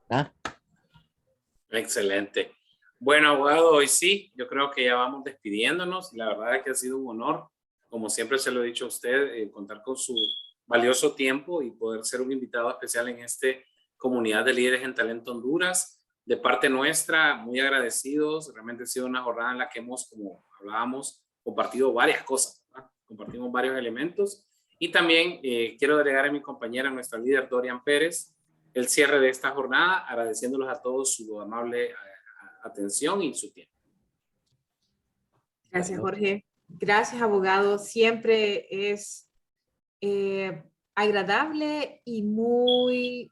¿Ah? Excelente. Bueno, abogado, hoy sí, yo creo que ya vamos despidiéndonos. La verdad es que ha sido un honor, como siempre se lo he dicho a usted, contar con su valioso tiempo y poder ser un invitado especial en esta comunidad de líderes en talento Honduras. De parte nuestra, muy agradecidos. Realmente ha sido una jornada en la que hemos, como hablábamos, compartido varias cosas, ¿verdad? Compartimos varios elementos. Y también quiero delegar a mi compañera, nuestra líder Dorian Pérez, el cierre de esta jornada, agradeciéndolos a todos su amable atención y su tiempo. Gracias, Jorge. Gracias, abogado. Siempre es agradable y muy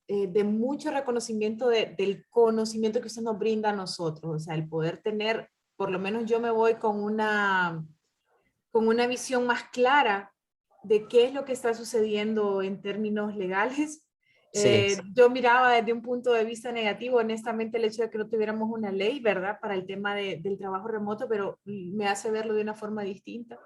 de mucho reconocimiento del conocimiento que usted nos brinda a nosotros. O sea, el poder tener, por lo menos yo me voy con una visión más clara de qué es lo que está sucediendo en términos legales. Sí. Yo miraba desde un punto de vista negativo, honestamente, el hecho de que no tuviéramos una ley, ¿verdad?, para el tema del trabajo remoto, pero me hace verlo de una forma distinta.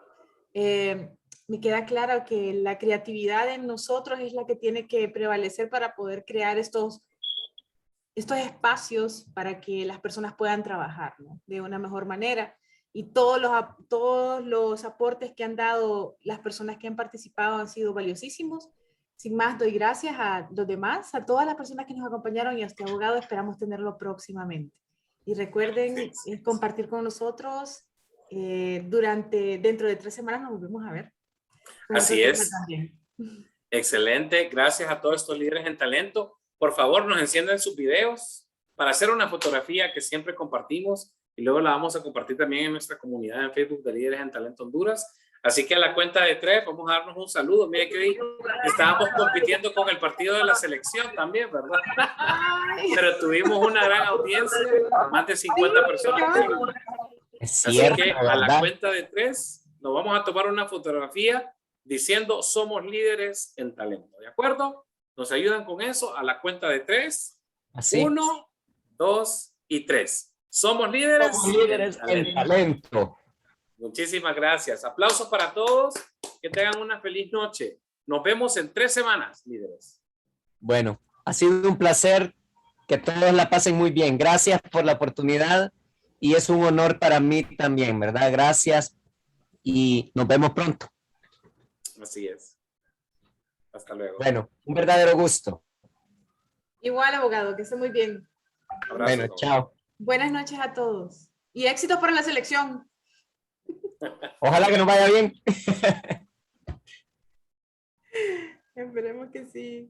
Me queda claro que la creatividad en nosotros es la que tiene que prevalecer para poder crear estos espacios para que las personas puedan trabajar, ¿no?, de una mejor manera. Y todos los aportes que han dado las personas que han participado han sido valiosísimos. Sin más, doy gracias a los demás, a todas las personas que nos acompañaron y a este abogado. Esperamos tenerlo próximamente. Y recuerden compartir con nosotros dentro de 3 semanas nos volvemos a ver. Así es. Excelente. Gracias a todos estos líderes en talento. Por favor, nos enciendan sus videos para hacer una fotografía que siempre compartimos y luego la vamos a compartir también en nuestra comunidad en Facebook de Líderes en Talento Honduras. Así que a la cuenta de 3 vamos a darnos un saludo. Mire que estábamos compitiendo con el partido de la selección también, ¿verdad? Pero tuvimos una gran audiencia, más de 50 personas. Así que a la cuenta de 3 nos vamos a tomar una fotografía diciendo somos líderes en talento. ¿De acuerdo? Nos ayudan con eso a la cuenta de 3. Así. 1, 2 y 3. Somos líderes, en talento. Muchísimas gracias. Aplausos para todos. Que tengan una feliz noche. Nos vemos en 3 semanas, líderes. Bueno, ha sido un placer. Que todos la pasen muy bien. Gracias por la oportunidad y es un honor para mí también, ¿verdad? Gracias y nos vemos pronto. Así es. Hasta luego. Bueno, un verdadero gusto. Igual, abogado, que esté muy bien. Abrazo. Bueno, chao. Buenas noches a todos. Y éxitos para la selección. Ojalá que nos vaya bien. Esperemos que sí.